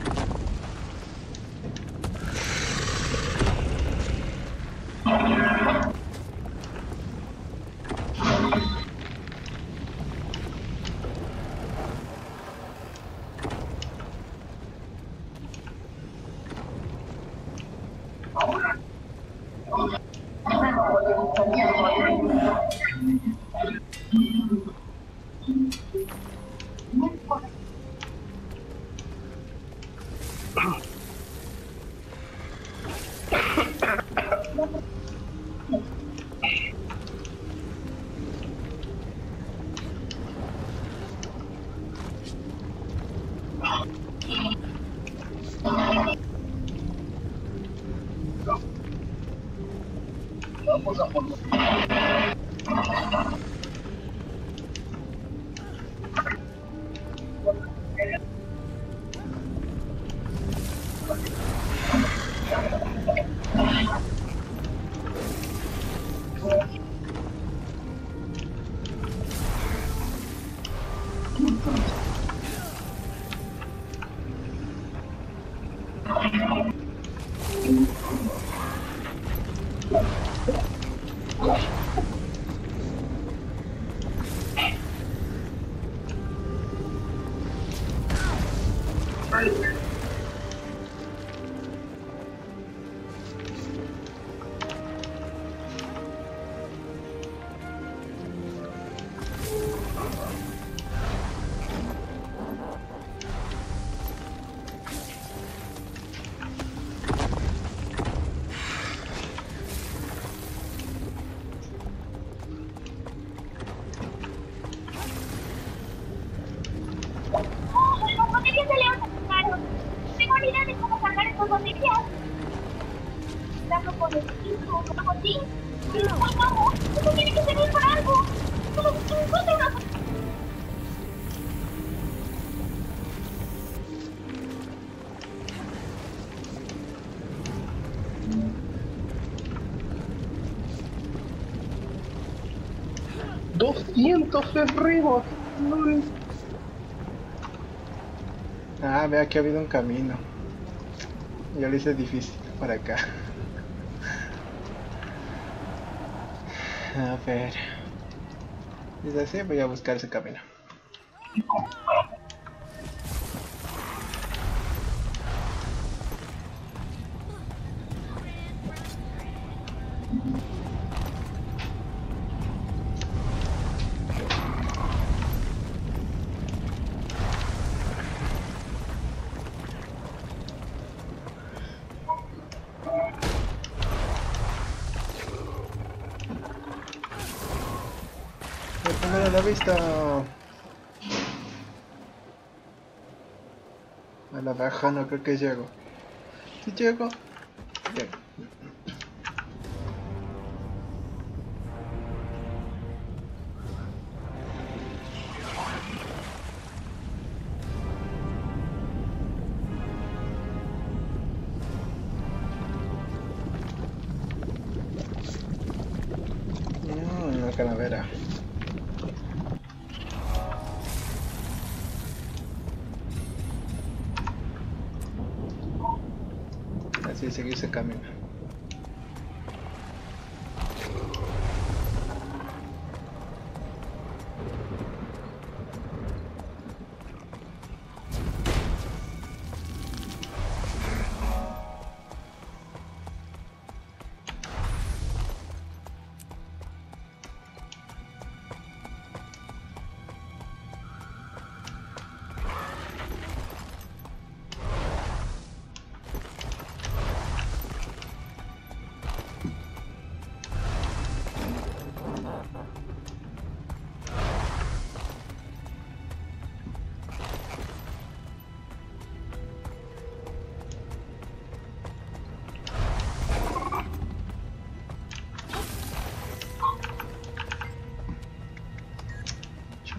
Los botellas de león se tocaron. Tengo una idea de cómo sacar esas botellas. Darlo por el piso o algo así. Pero pues vamos, eso tiene que servir para algo. Solo encuentra una... ¡200 ferrimos! Ah, vea que ha habido un camino. Yo lo hice difícil para acá. A ver. Dice así, voy a buscar ese camino. Primero la vista. A la baja no creo que llego. Si llego. Llego. Una calavera. Así seguir ese camino.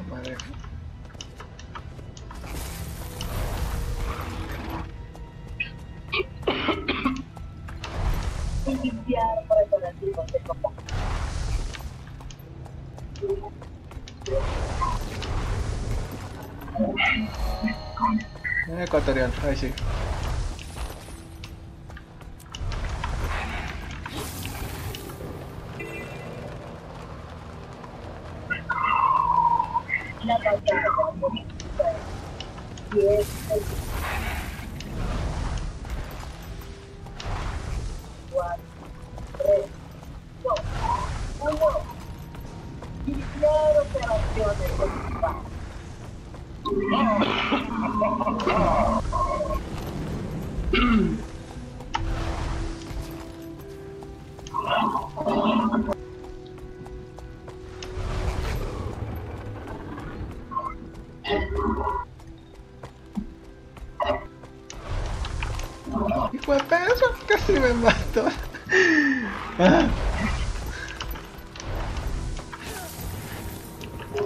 Madre. Ecuatorial, ahí sí. Hijo de peso, casi me mató.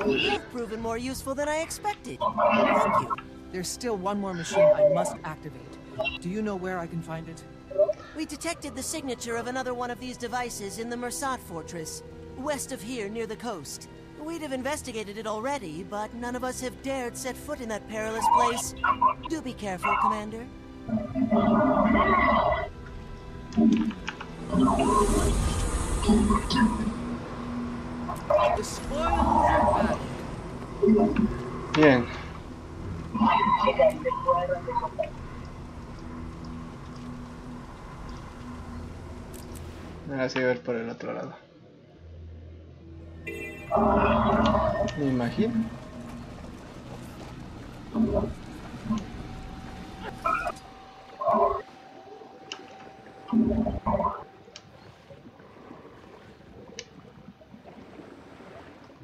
You've proven more useful than I expected. Thank you. There's still one more machine I must activate. Do you know where I can find it? We detected the signature of another one of these devices in the Mersat fortress, west of here near the coast. We'd have investigated it already, but none of us have dared set foot in that perilous place. Do be careful, Commander. The spoils are back. Bien. Ahora sí ver por el otro lado. Me imagino.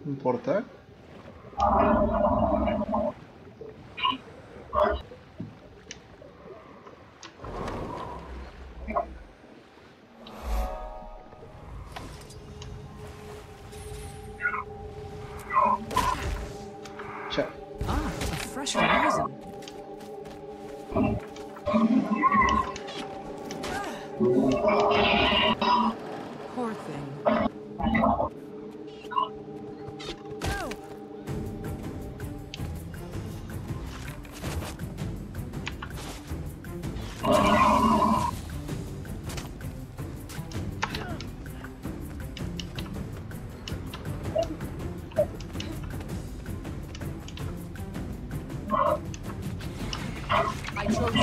¿Un portal? Ah, a fresh horizon. Poor thing. I chose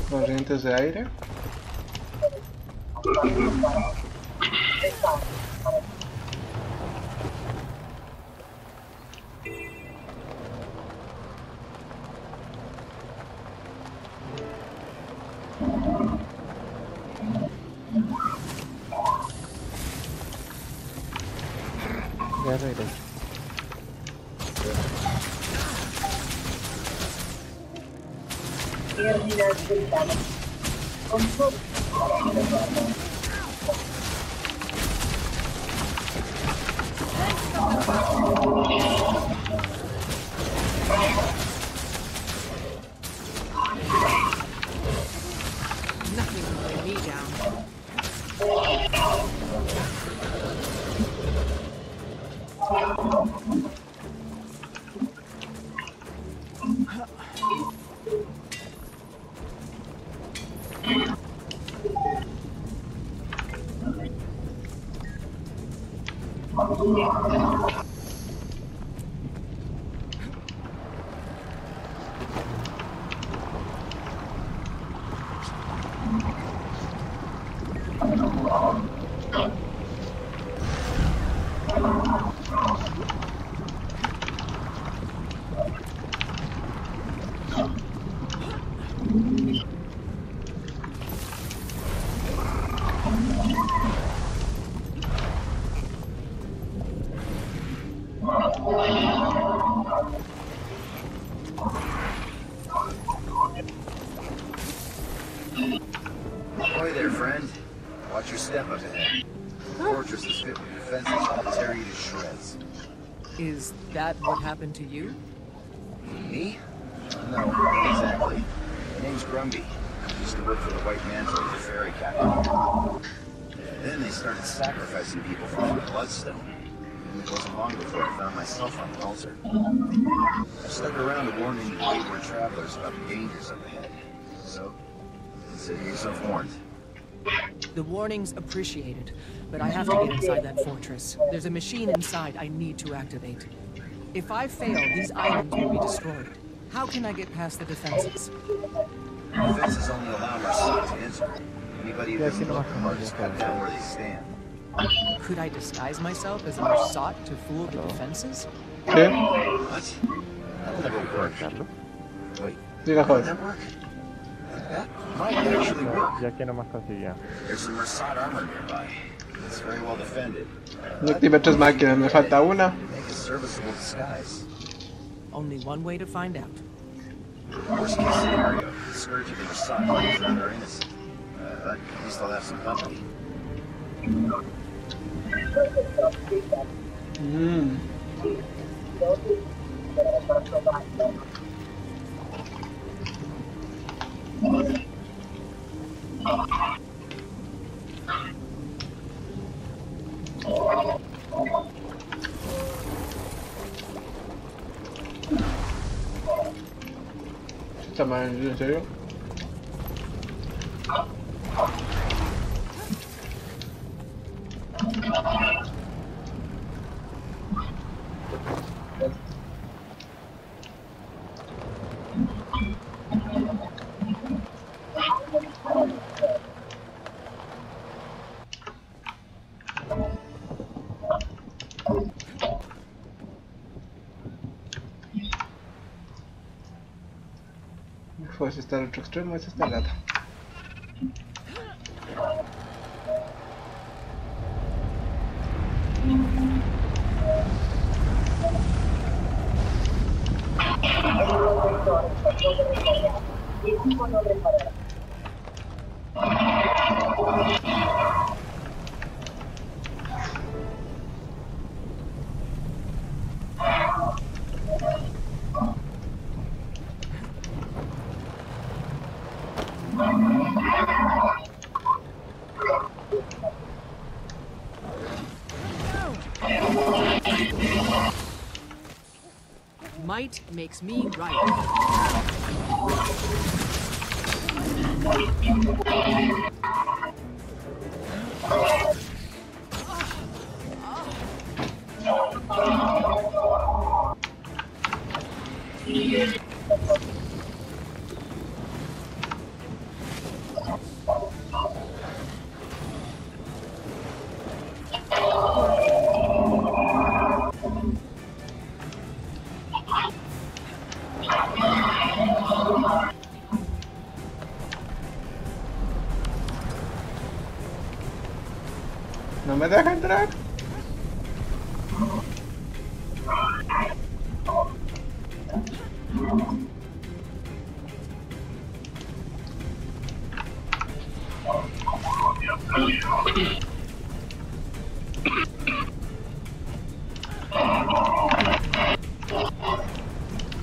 Corrientes de aire. Ya regresé. nothing to bring me down. Ahoy there, friend. Watch your step up ahead. The fortress is fit with defenses that will tear you to shreds. Is that what happened to you? Me? No, not exactly. My name's Grumby. I'm just used to work for the White Mantle as a ferry captain. Then they started sacrificing people for their bloodstone. And it wasn't long before I found myself on the altar. I stuck around to warn any wayward travelers about the dangers up ahead. So, consider yourself warned. The warning's appreciated, but I have to get inside that fortress. There's a machine inside I need to activate. If I fail, these islands will be destroyed. How can I get past the defenses? Defenses only allow Mercy to enter. Anybody who doesn't look the part is cut down where they stand. Could I disguise myself as a Mersat to fool the defenses? ¿Qué? What? That'll never work. Wait, Diga, would joder. that work? That might actually work. Ya que nomás conseguía. There's some Mersat armor nearby. It's very well defended. No activé 3 máquinas, me falta una. Make a serviceable disguise. Only one way to find out. Worst case scenario, the scourge of the Mersat is rather innocent. But at least I'll have some company. ¿Está mal? ¿En serio? Pues está al otro extremo, ese está al lado. Might makes me right. ¿No me deja entrar?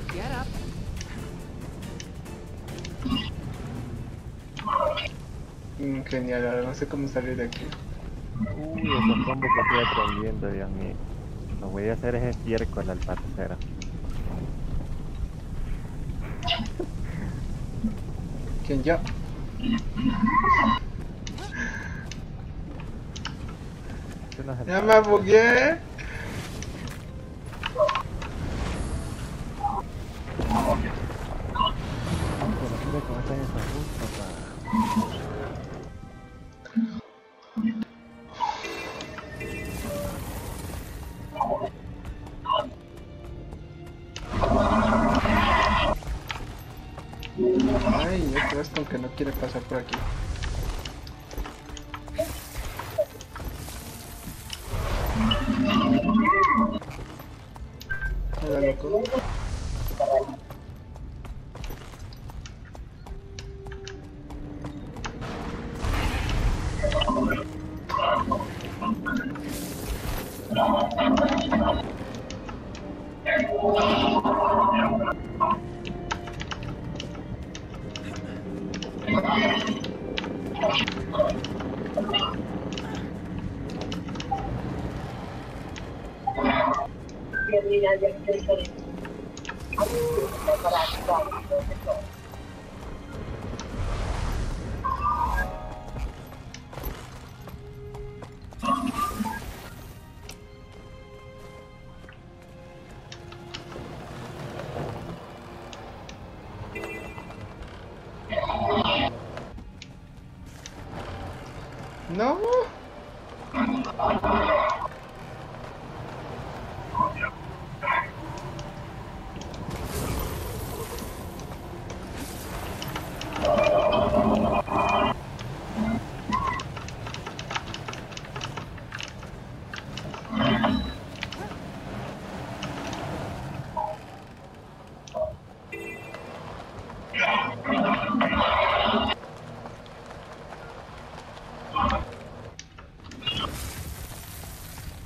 Get up. Genial, ahora no sé cómo salir de aquí. Uy, esos combos que estoy aprendiendo, Dios mío. Lo voy a hacer es estiércol al Tercera. ¿Quién yo? ¡Ya me bugué! Mira cómo están esas rusas, papá. Ay, otra vez con que no quiere pasar por aquí. Hola, loco. No.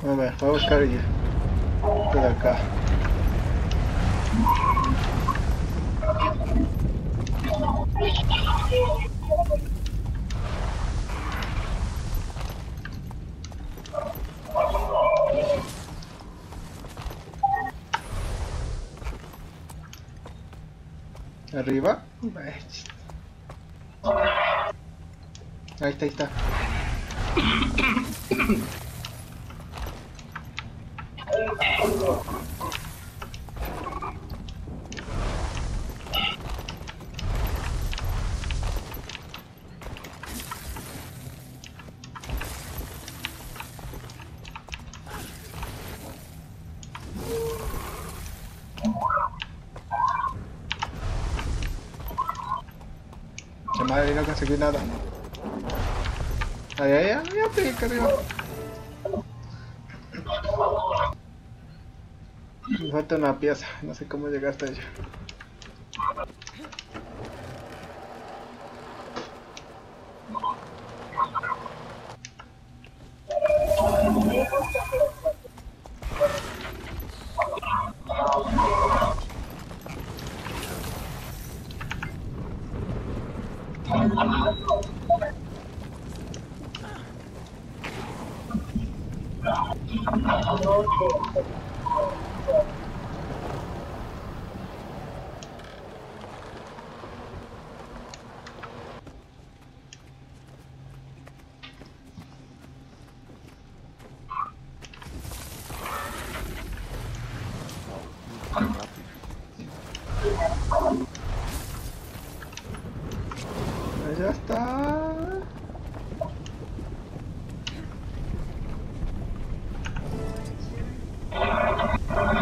A ver, voy a buscar ya. Esto de acá. Arriba. Ahí está, ahí está. Madre, no conseguí nada. Ahí, ahí, ahí, ahí, acá arriba. Me falta una pieza, no sé cómo llegar hasta ella. Ya está.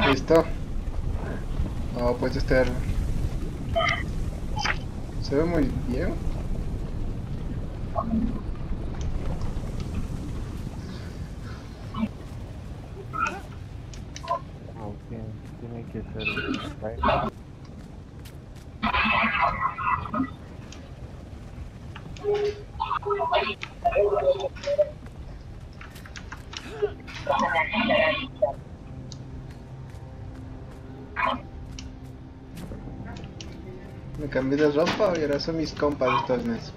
Listo. No, pues este se ve muy bien. Ok, tiene que ser. Me cambié de ropa y ahora son mis compas estos meses.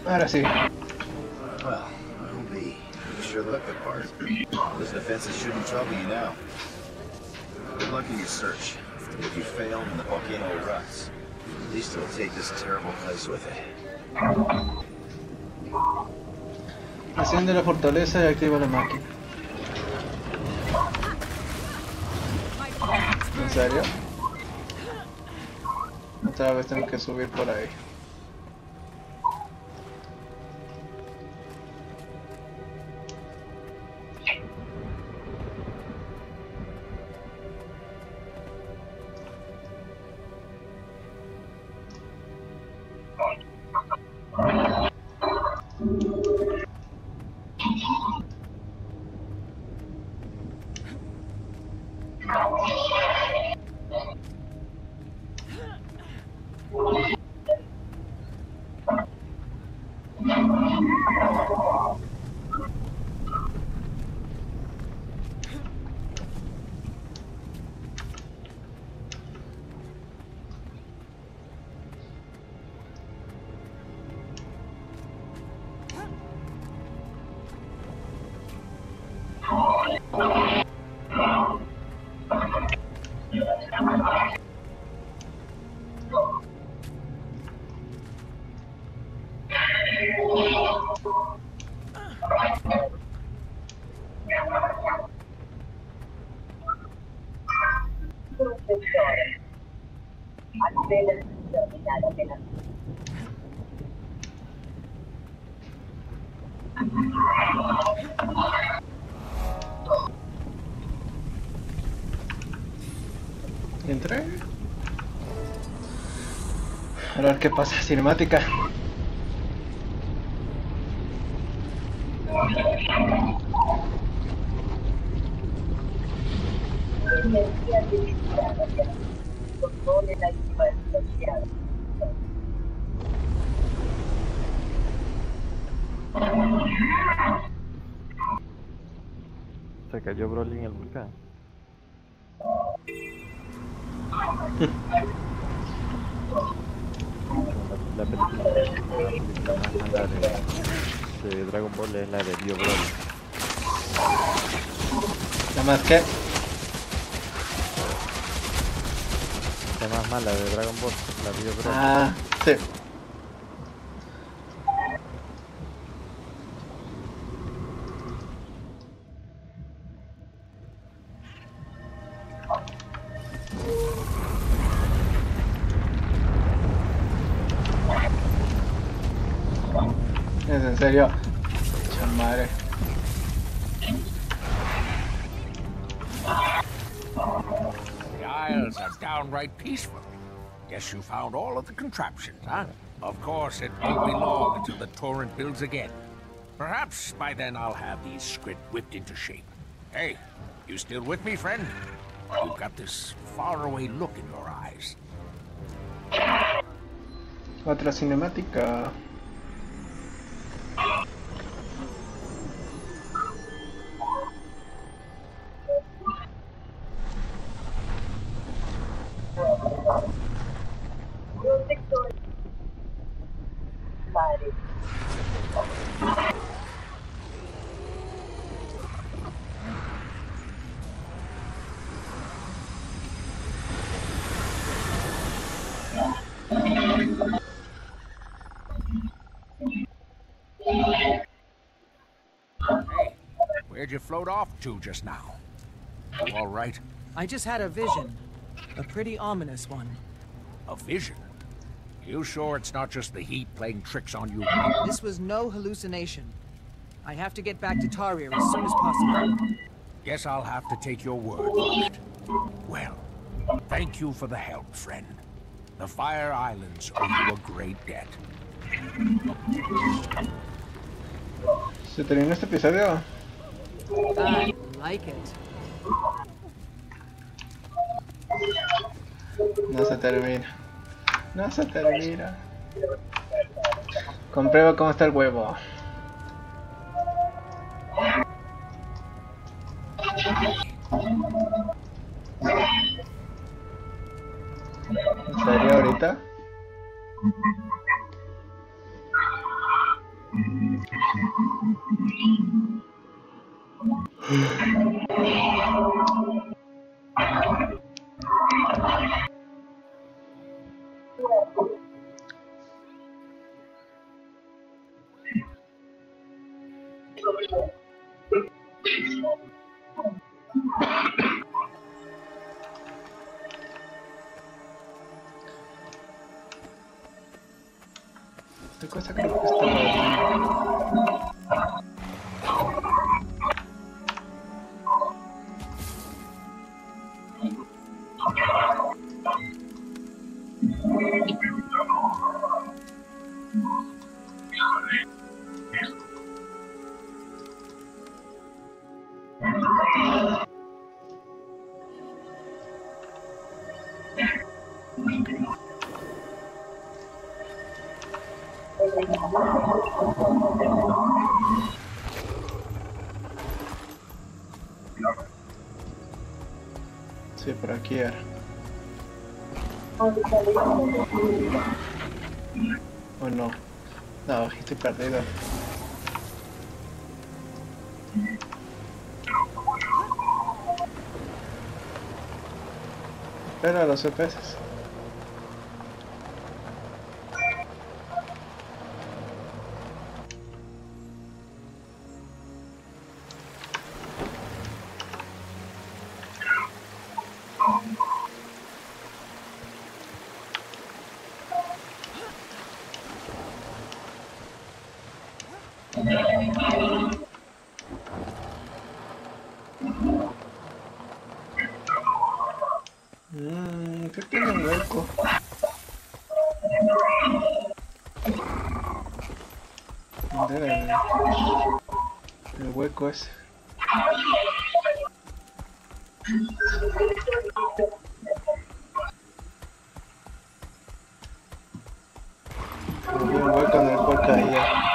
Ahora sí. Well, I'll be. You sure look the part. Those defenses shouldn't trouble you now. Good luck in your search. If you fail and the volcano erupts, at least it'll take this terrible place with it. Asciende la fortaleza y activa la máquina. ¿En serio? Otra vez tengo que subir por ahí. Entré. A ver qué pasa. Cinemática. Se cayó Broly en el volcán. La película más mala de Dragon Ball es la de Bio Broly. ¿La más qué? La más mala de Dragon Ball, la Bio Broly. Ah, sí. ¿Es en serio? Chamadre. The Isles are downright peaceful. Guess you found all of the contraptions, huh? Of course, it won't be long until the torrent builds again. Perhaps by then I'll have these script whipped into shape. Hey, you still with me, friend? You've got this faraway look in your eyes. Otra cinemática. Hey, where'd you float off to just now? You all right? I just had a vision. A pretty ominous one. A vision? You sure it's not just the heat playing tricks on you? This was no hallucination. I have to get back to Tarir as soon as possible. Guess I'll have to take your word for it. Well, thank you for the help, friend. The Fire Islands owe you a great debt. ¿Se terminó este episodio? I like it. No se termina. No se termina. Comprueba cómo está el huevo. ¿En serio ahorita? Esta cosa creo que está mal. Sí, por aquí era. ¿O no? No, estoy perdido. Espera a los CPS. ¿Qué tiene un hueco? ¿Dónde era el hueco ese? Había un hueco en el cual caía.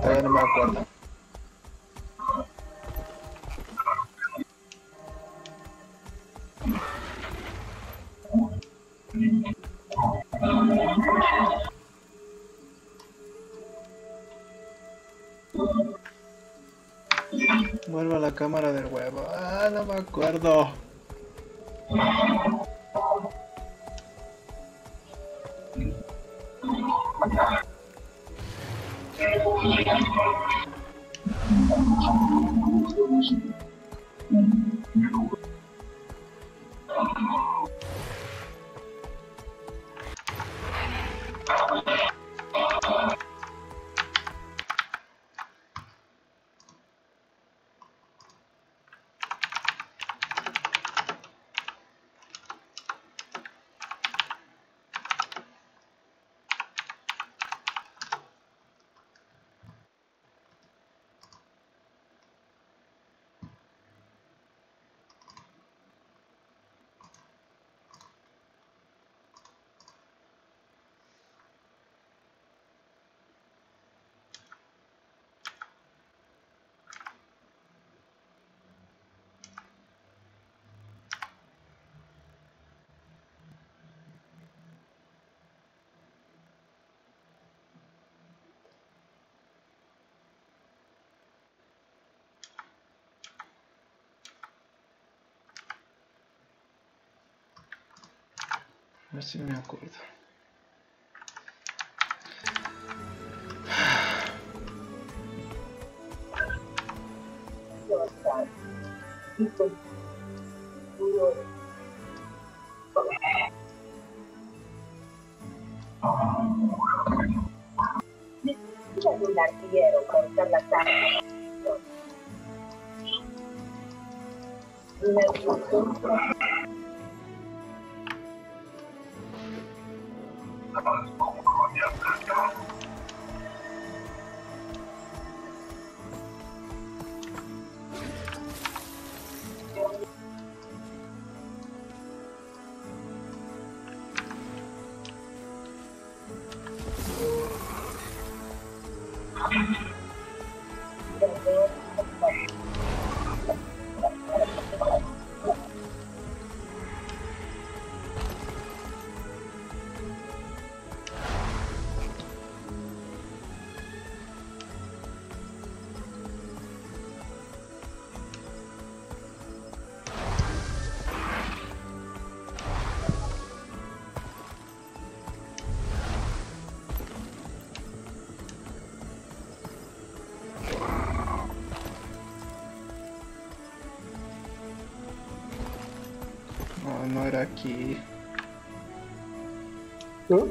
Todavía no me acuerdo. Vuelvo a la cámara del huevo. Ah, no me acuerdo. A ver si me acuerdo. Necesitas un artillero para usar las armas. No, no era aquí. ¿No?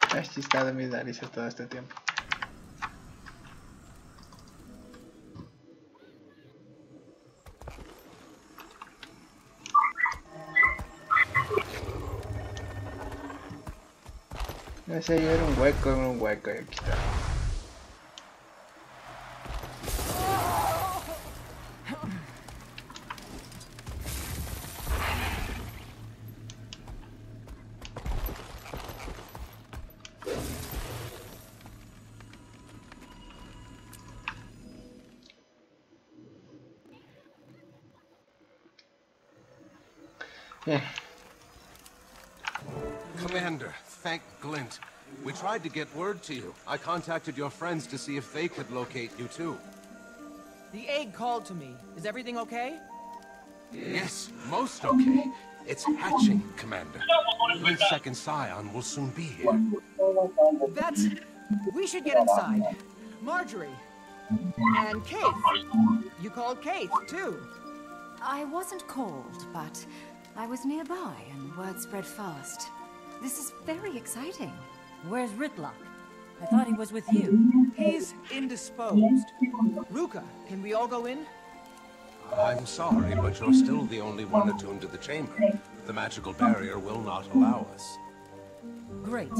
Has chistado mis narices todo este tiempo. Ese ya era un hueco y aquí está. Bien. Commander, thank Glint. We tried to get word to you. I contacted your friends to see if they could locate you too. The egg called to me. Is everything okay? Yes, most okay. It's hatching, Commander. Glint's second scion will soon be here. That's... We should get inside. Marjorie. And Kate. You called Kate, too. I wasn't called, but I was nearby and word spread fast. This is very exciting. Where's Ritlock? I thought he was with you. He's indisposed. Ruka, can we all go in? I'm sorry, but you're still the only one attuned to the chamber. The magical barrier will not allow us. Great.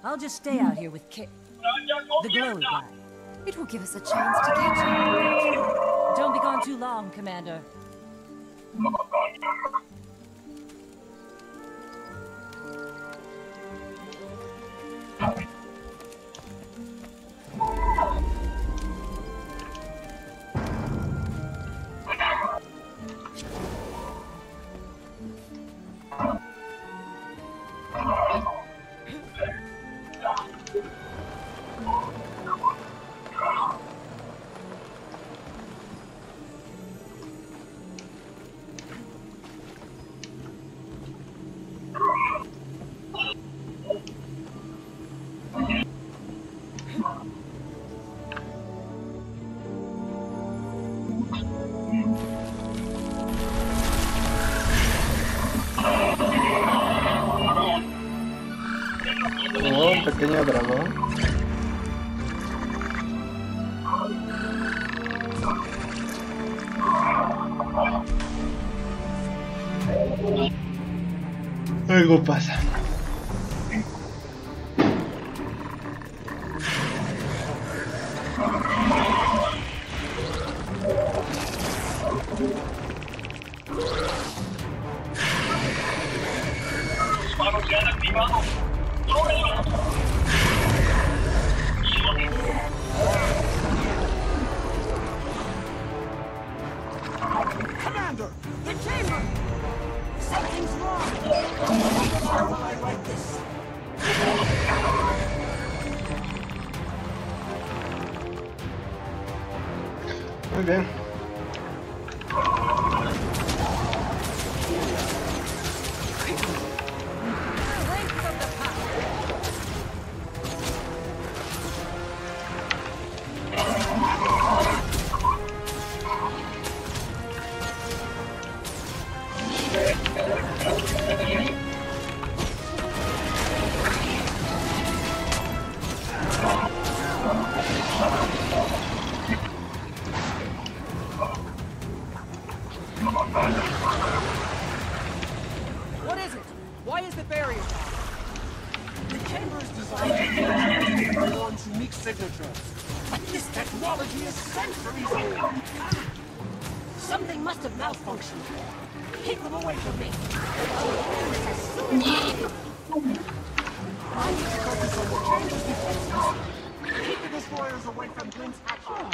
I'll just stay out here with Kit. The glowy guy. It will give us a chance to catch him. Don't be gone too long, Commander. Un pequeño dragón. Algo pasa. Disparos se han activado. Commander, the chamber! Something's wrong! How will I write this? Muy bien. But this technology is centuries old. Something must have malfunctioned. Keep them away from me. I need to focus on the changes defenses. Keep the destroyers away from Glint's action.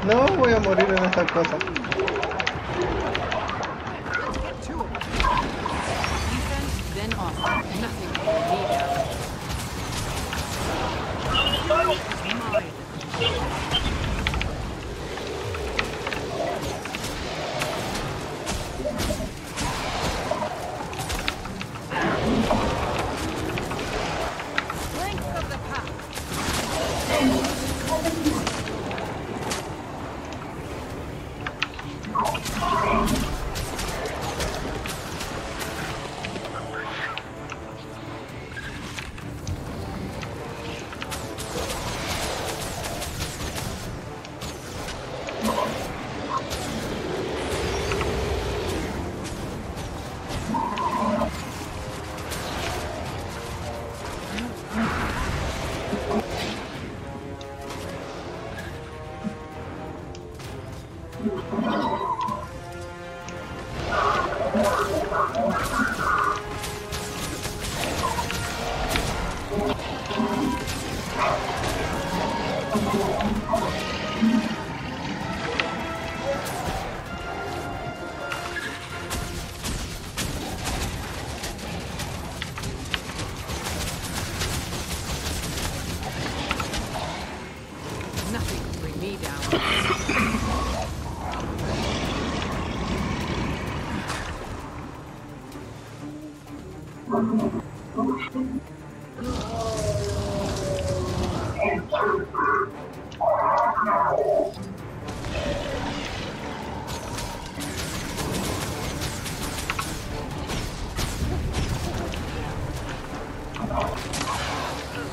No voy a morir en esta cosa. Nothing can bring me down.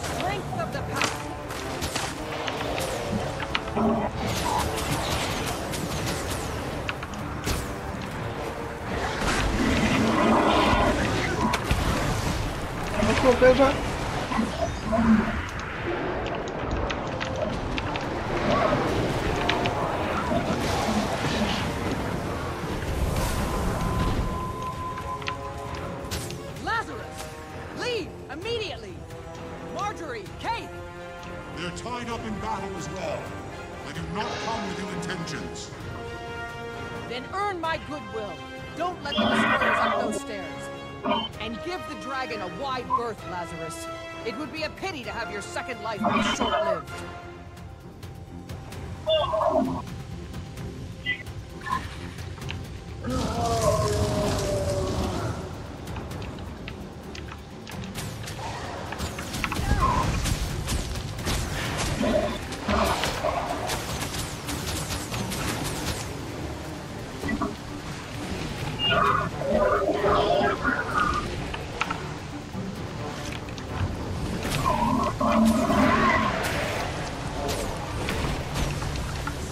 Strength of the pack. Vamos, perra. Lazarus! Leave! Immediately! Marjorie! Kate! They're tied up in battle as well. I do not come with ill intentions. Then earn my goodwill. Don't let the destroyers up those stairs. And give the dragon a wide berth, Lazarus. It would be a pity to have your second life be short-lived.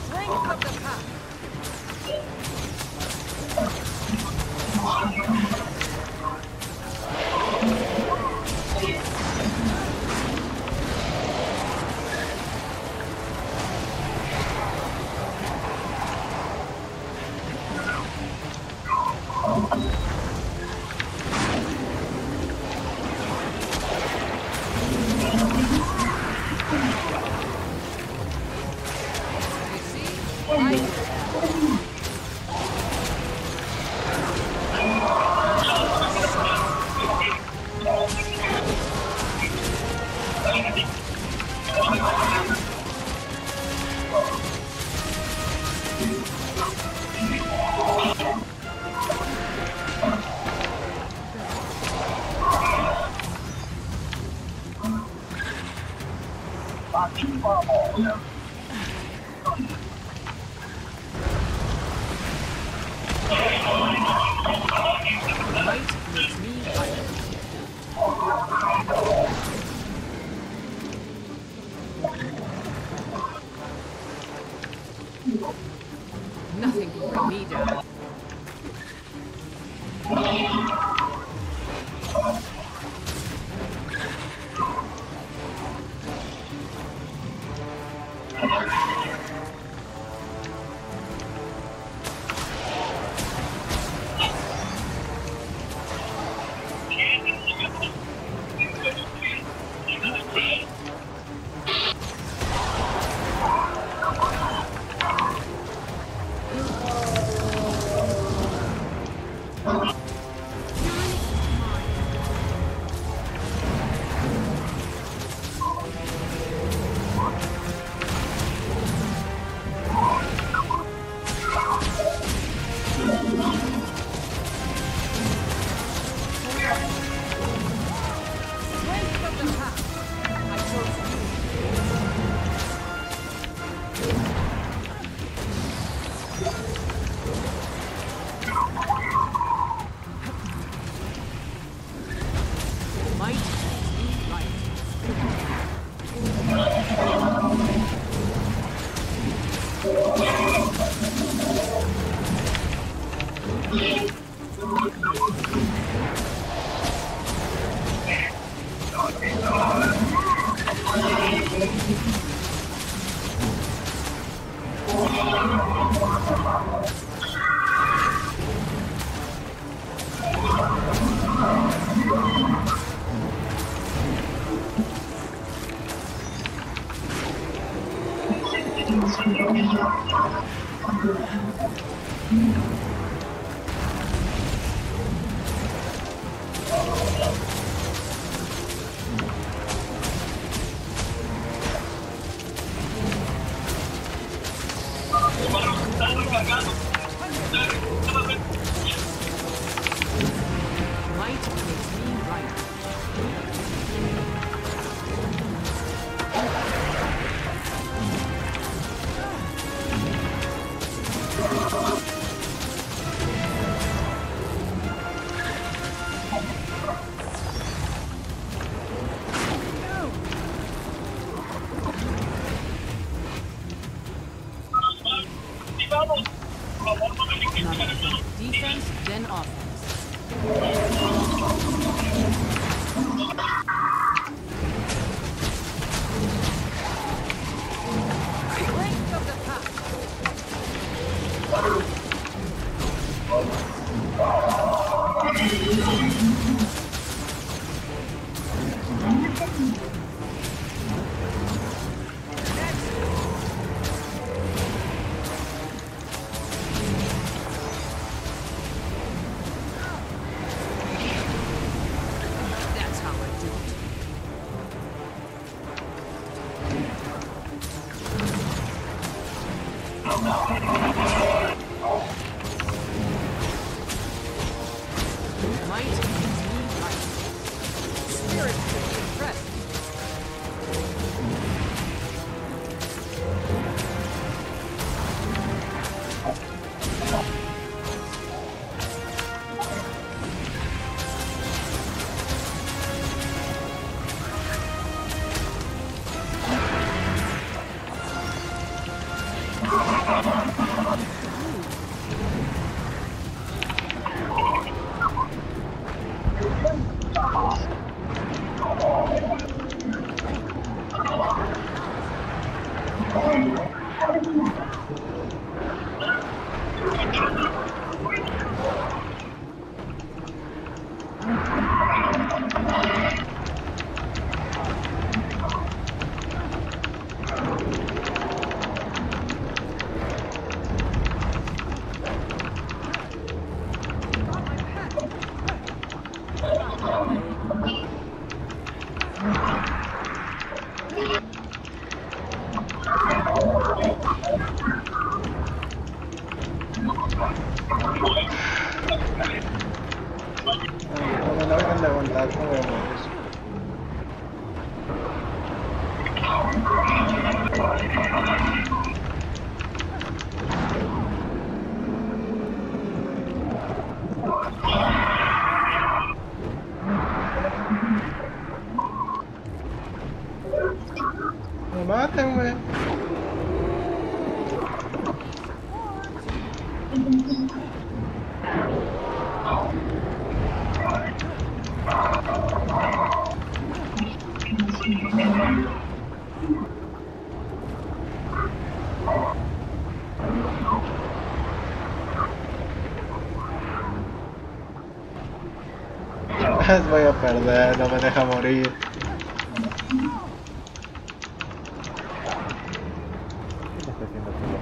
Strength of the pack. Nothing can bring me down. Defense, then offense. Strength of the pack. That's how I do it. Might means might. Spirit will be impressed. No me la vengan de aguantar, no voy a morir. Me matan, güey. Voy a perder, no me deja morir. ¿Qué le está haciendo todo?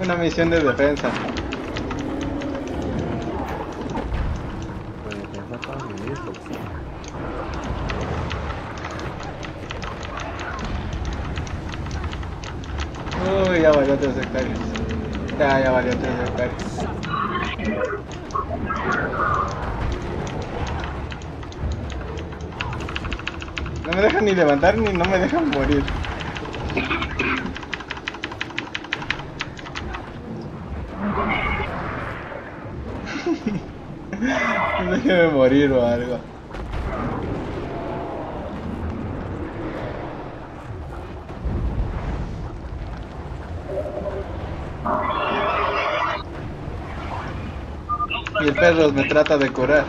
Una misión de defensa. Pues defensa para vivir, pues. Uy, ya valió 3 hectáreas. Ya valió 3 hectáreas. No me dejan ni levantar ni no me dejan morir. Déjeme morir o algo. Y el perro me trata de curar.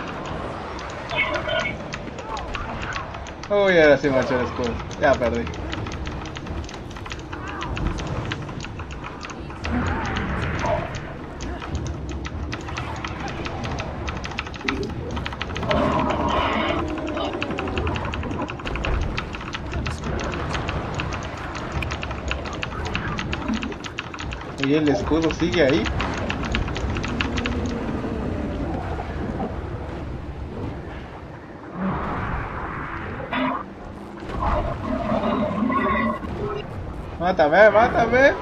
Uy, ahora sí manché el escudo. Ya perdí. Y el escudo sigue ahí. Mátame, mátame.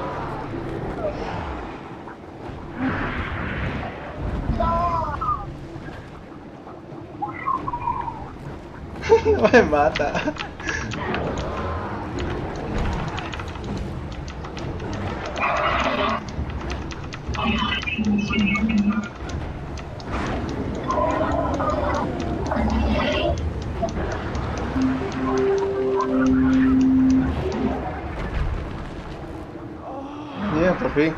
No me mata. Bien, por fin.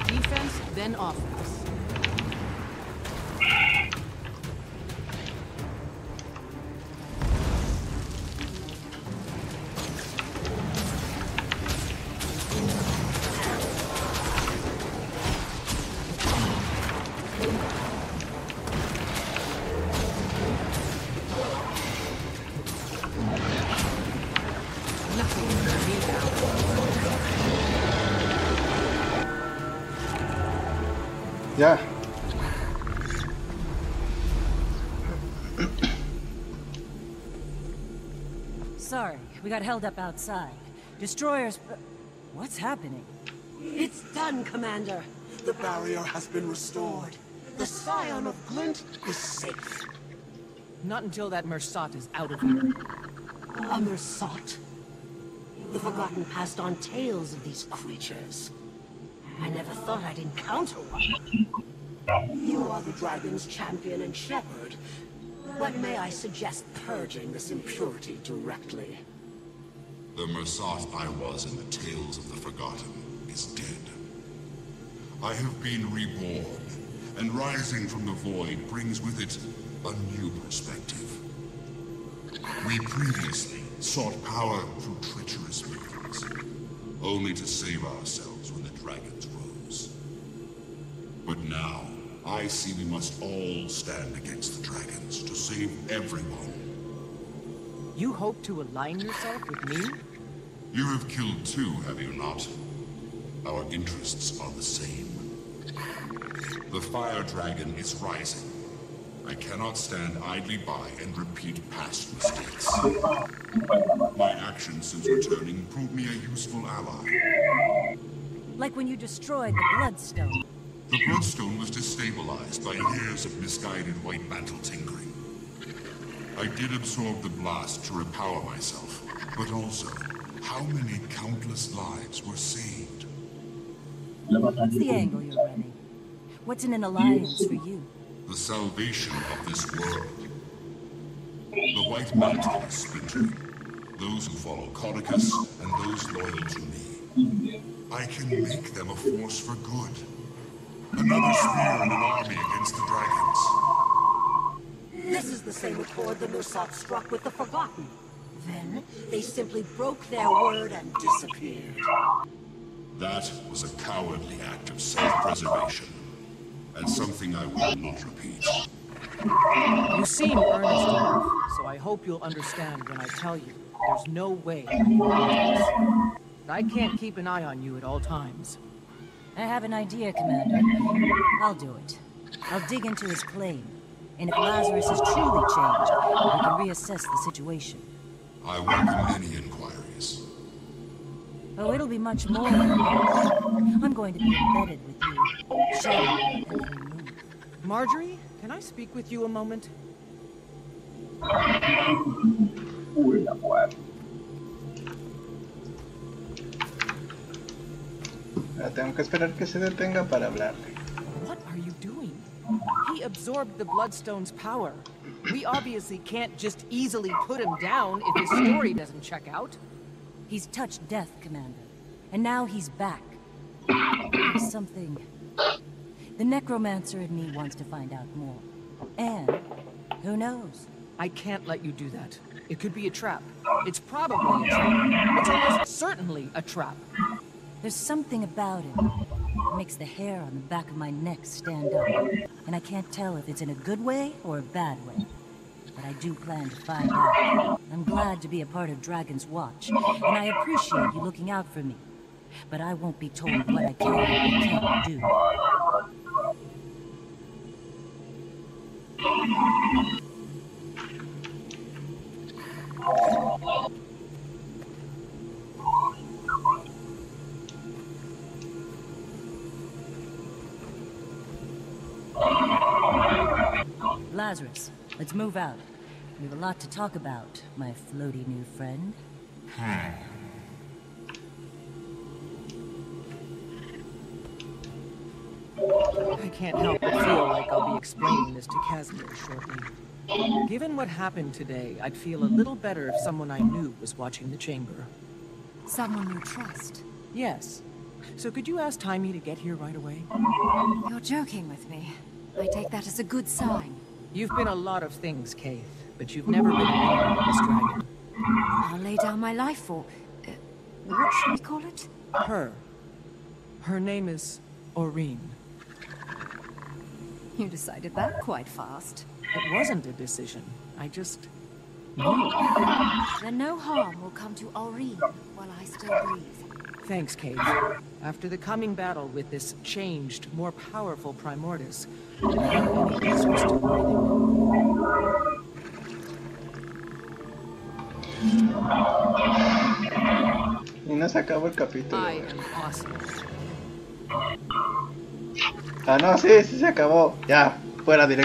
Defense, then offense. Ya. Sorry, we got held up outside. Destroyers... What's happening? It's done, Commander. The barrier has been restored. The Scion of Glint is safe. Not until that Mersat is out of here. A Mersat? The Forgotten passed on tales of these creatures. I never thought I'd encounter one. You are the dragon's champion and shepherd. But may I suggest purging this impurity directly? The Mersat I was in the Tales of the Forgotten is dead. I have been reborn, and rising from the void brings with it a new perspective. We previously sought power through treacherous means, only to save ourselves when the dragons rose. But now, I see we must all stand against the dragons to save everyone. You hope to align yourself with me? You have killed two, have you not? Our interests are the same. The fire dragon is rising. I cannot stand idly by and repeat past mistakes. My actions since returning proved me a useful ally. Like when you destroyed the Bloodstone. The Bloodstone was destabilized by years of misguided white mantle tinkering. I did absorb the blast to repower myself, but also, how many countless lives were saved? What's the angle you're running? What's in an alliance for you? The salvation of this world. The white mantle is splintering. Those who follow Codicus and those loyal to me. I can make them a force for good. Another spear in an army against the dragons. This is the same accord the Mursat struck with the Forgotten. Then, they simply broke their word and disappeared. That was a cowardly act of self-preservation, and something I will not repeat. You seem earnest enough, so I hope you'll understand when I tell you there's no way I can do this. I can't keep an eye on you at all times. I have an idea, Commander. I'll do it. I'll dig into his claim. And if Lazarus is truly changed, we can reassess the situation. I welcome any inquiries. Oh, it'll be much more than that. I'm going to be embedded with you, shadowing your every move. Marjorie, can I speak with you a moment? Tengo que esperar que se detenga para hablarle. What are you doing? He absorbed the Bloodstone's power. We obviously can't just easily put him down if his story doesn't check out. He's touched death, Commander. And now he's back. There's something... The necromancer in me wants to find out more. And, who knows? I can't let you do that. It could be a trap. It's probably a trap. It's almost certainly a trap. There's something about it that makes the hair on the back of my neck stand up. And I can't tell if it's in a good way or a bad way. But I do plan to find out. I'm glad to be a part of Dragon's Watch, and I appreciate you looking out for me. But I won't be told what I can and can't do. Lazarus, let's move out. We have a lot to talk about, my floaty new friend. I can't help but feel like I'll be explaining this to Casimir shortly. Given what happened today, I'd feel a little better if someone I knew was watching the chamber. Someone you trust? Yes. So could you ask Taimi to get here right away? You're joking with me. I take that as a good sign. You've been a lot of things, Kaith, but you've never been a this dragon. I'll lay down my life for... what should we call it? Her. Her name is Aurene. You decided that quite fast. It wasn't a decision. I just... knew. Then no harm will come to Aurene while I still breathe. Thanks, Kate. After the coming battle with this changed, more powerful Primordus, many of us were still breathing. Y no se acabó el capítulo. I am awesome. Ah, no, sí, sí se acabó. Ya, fuera directo.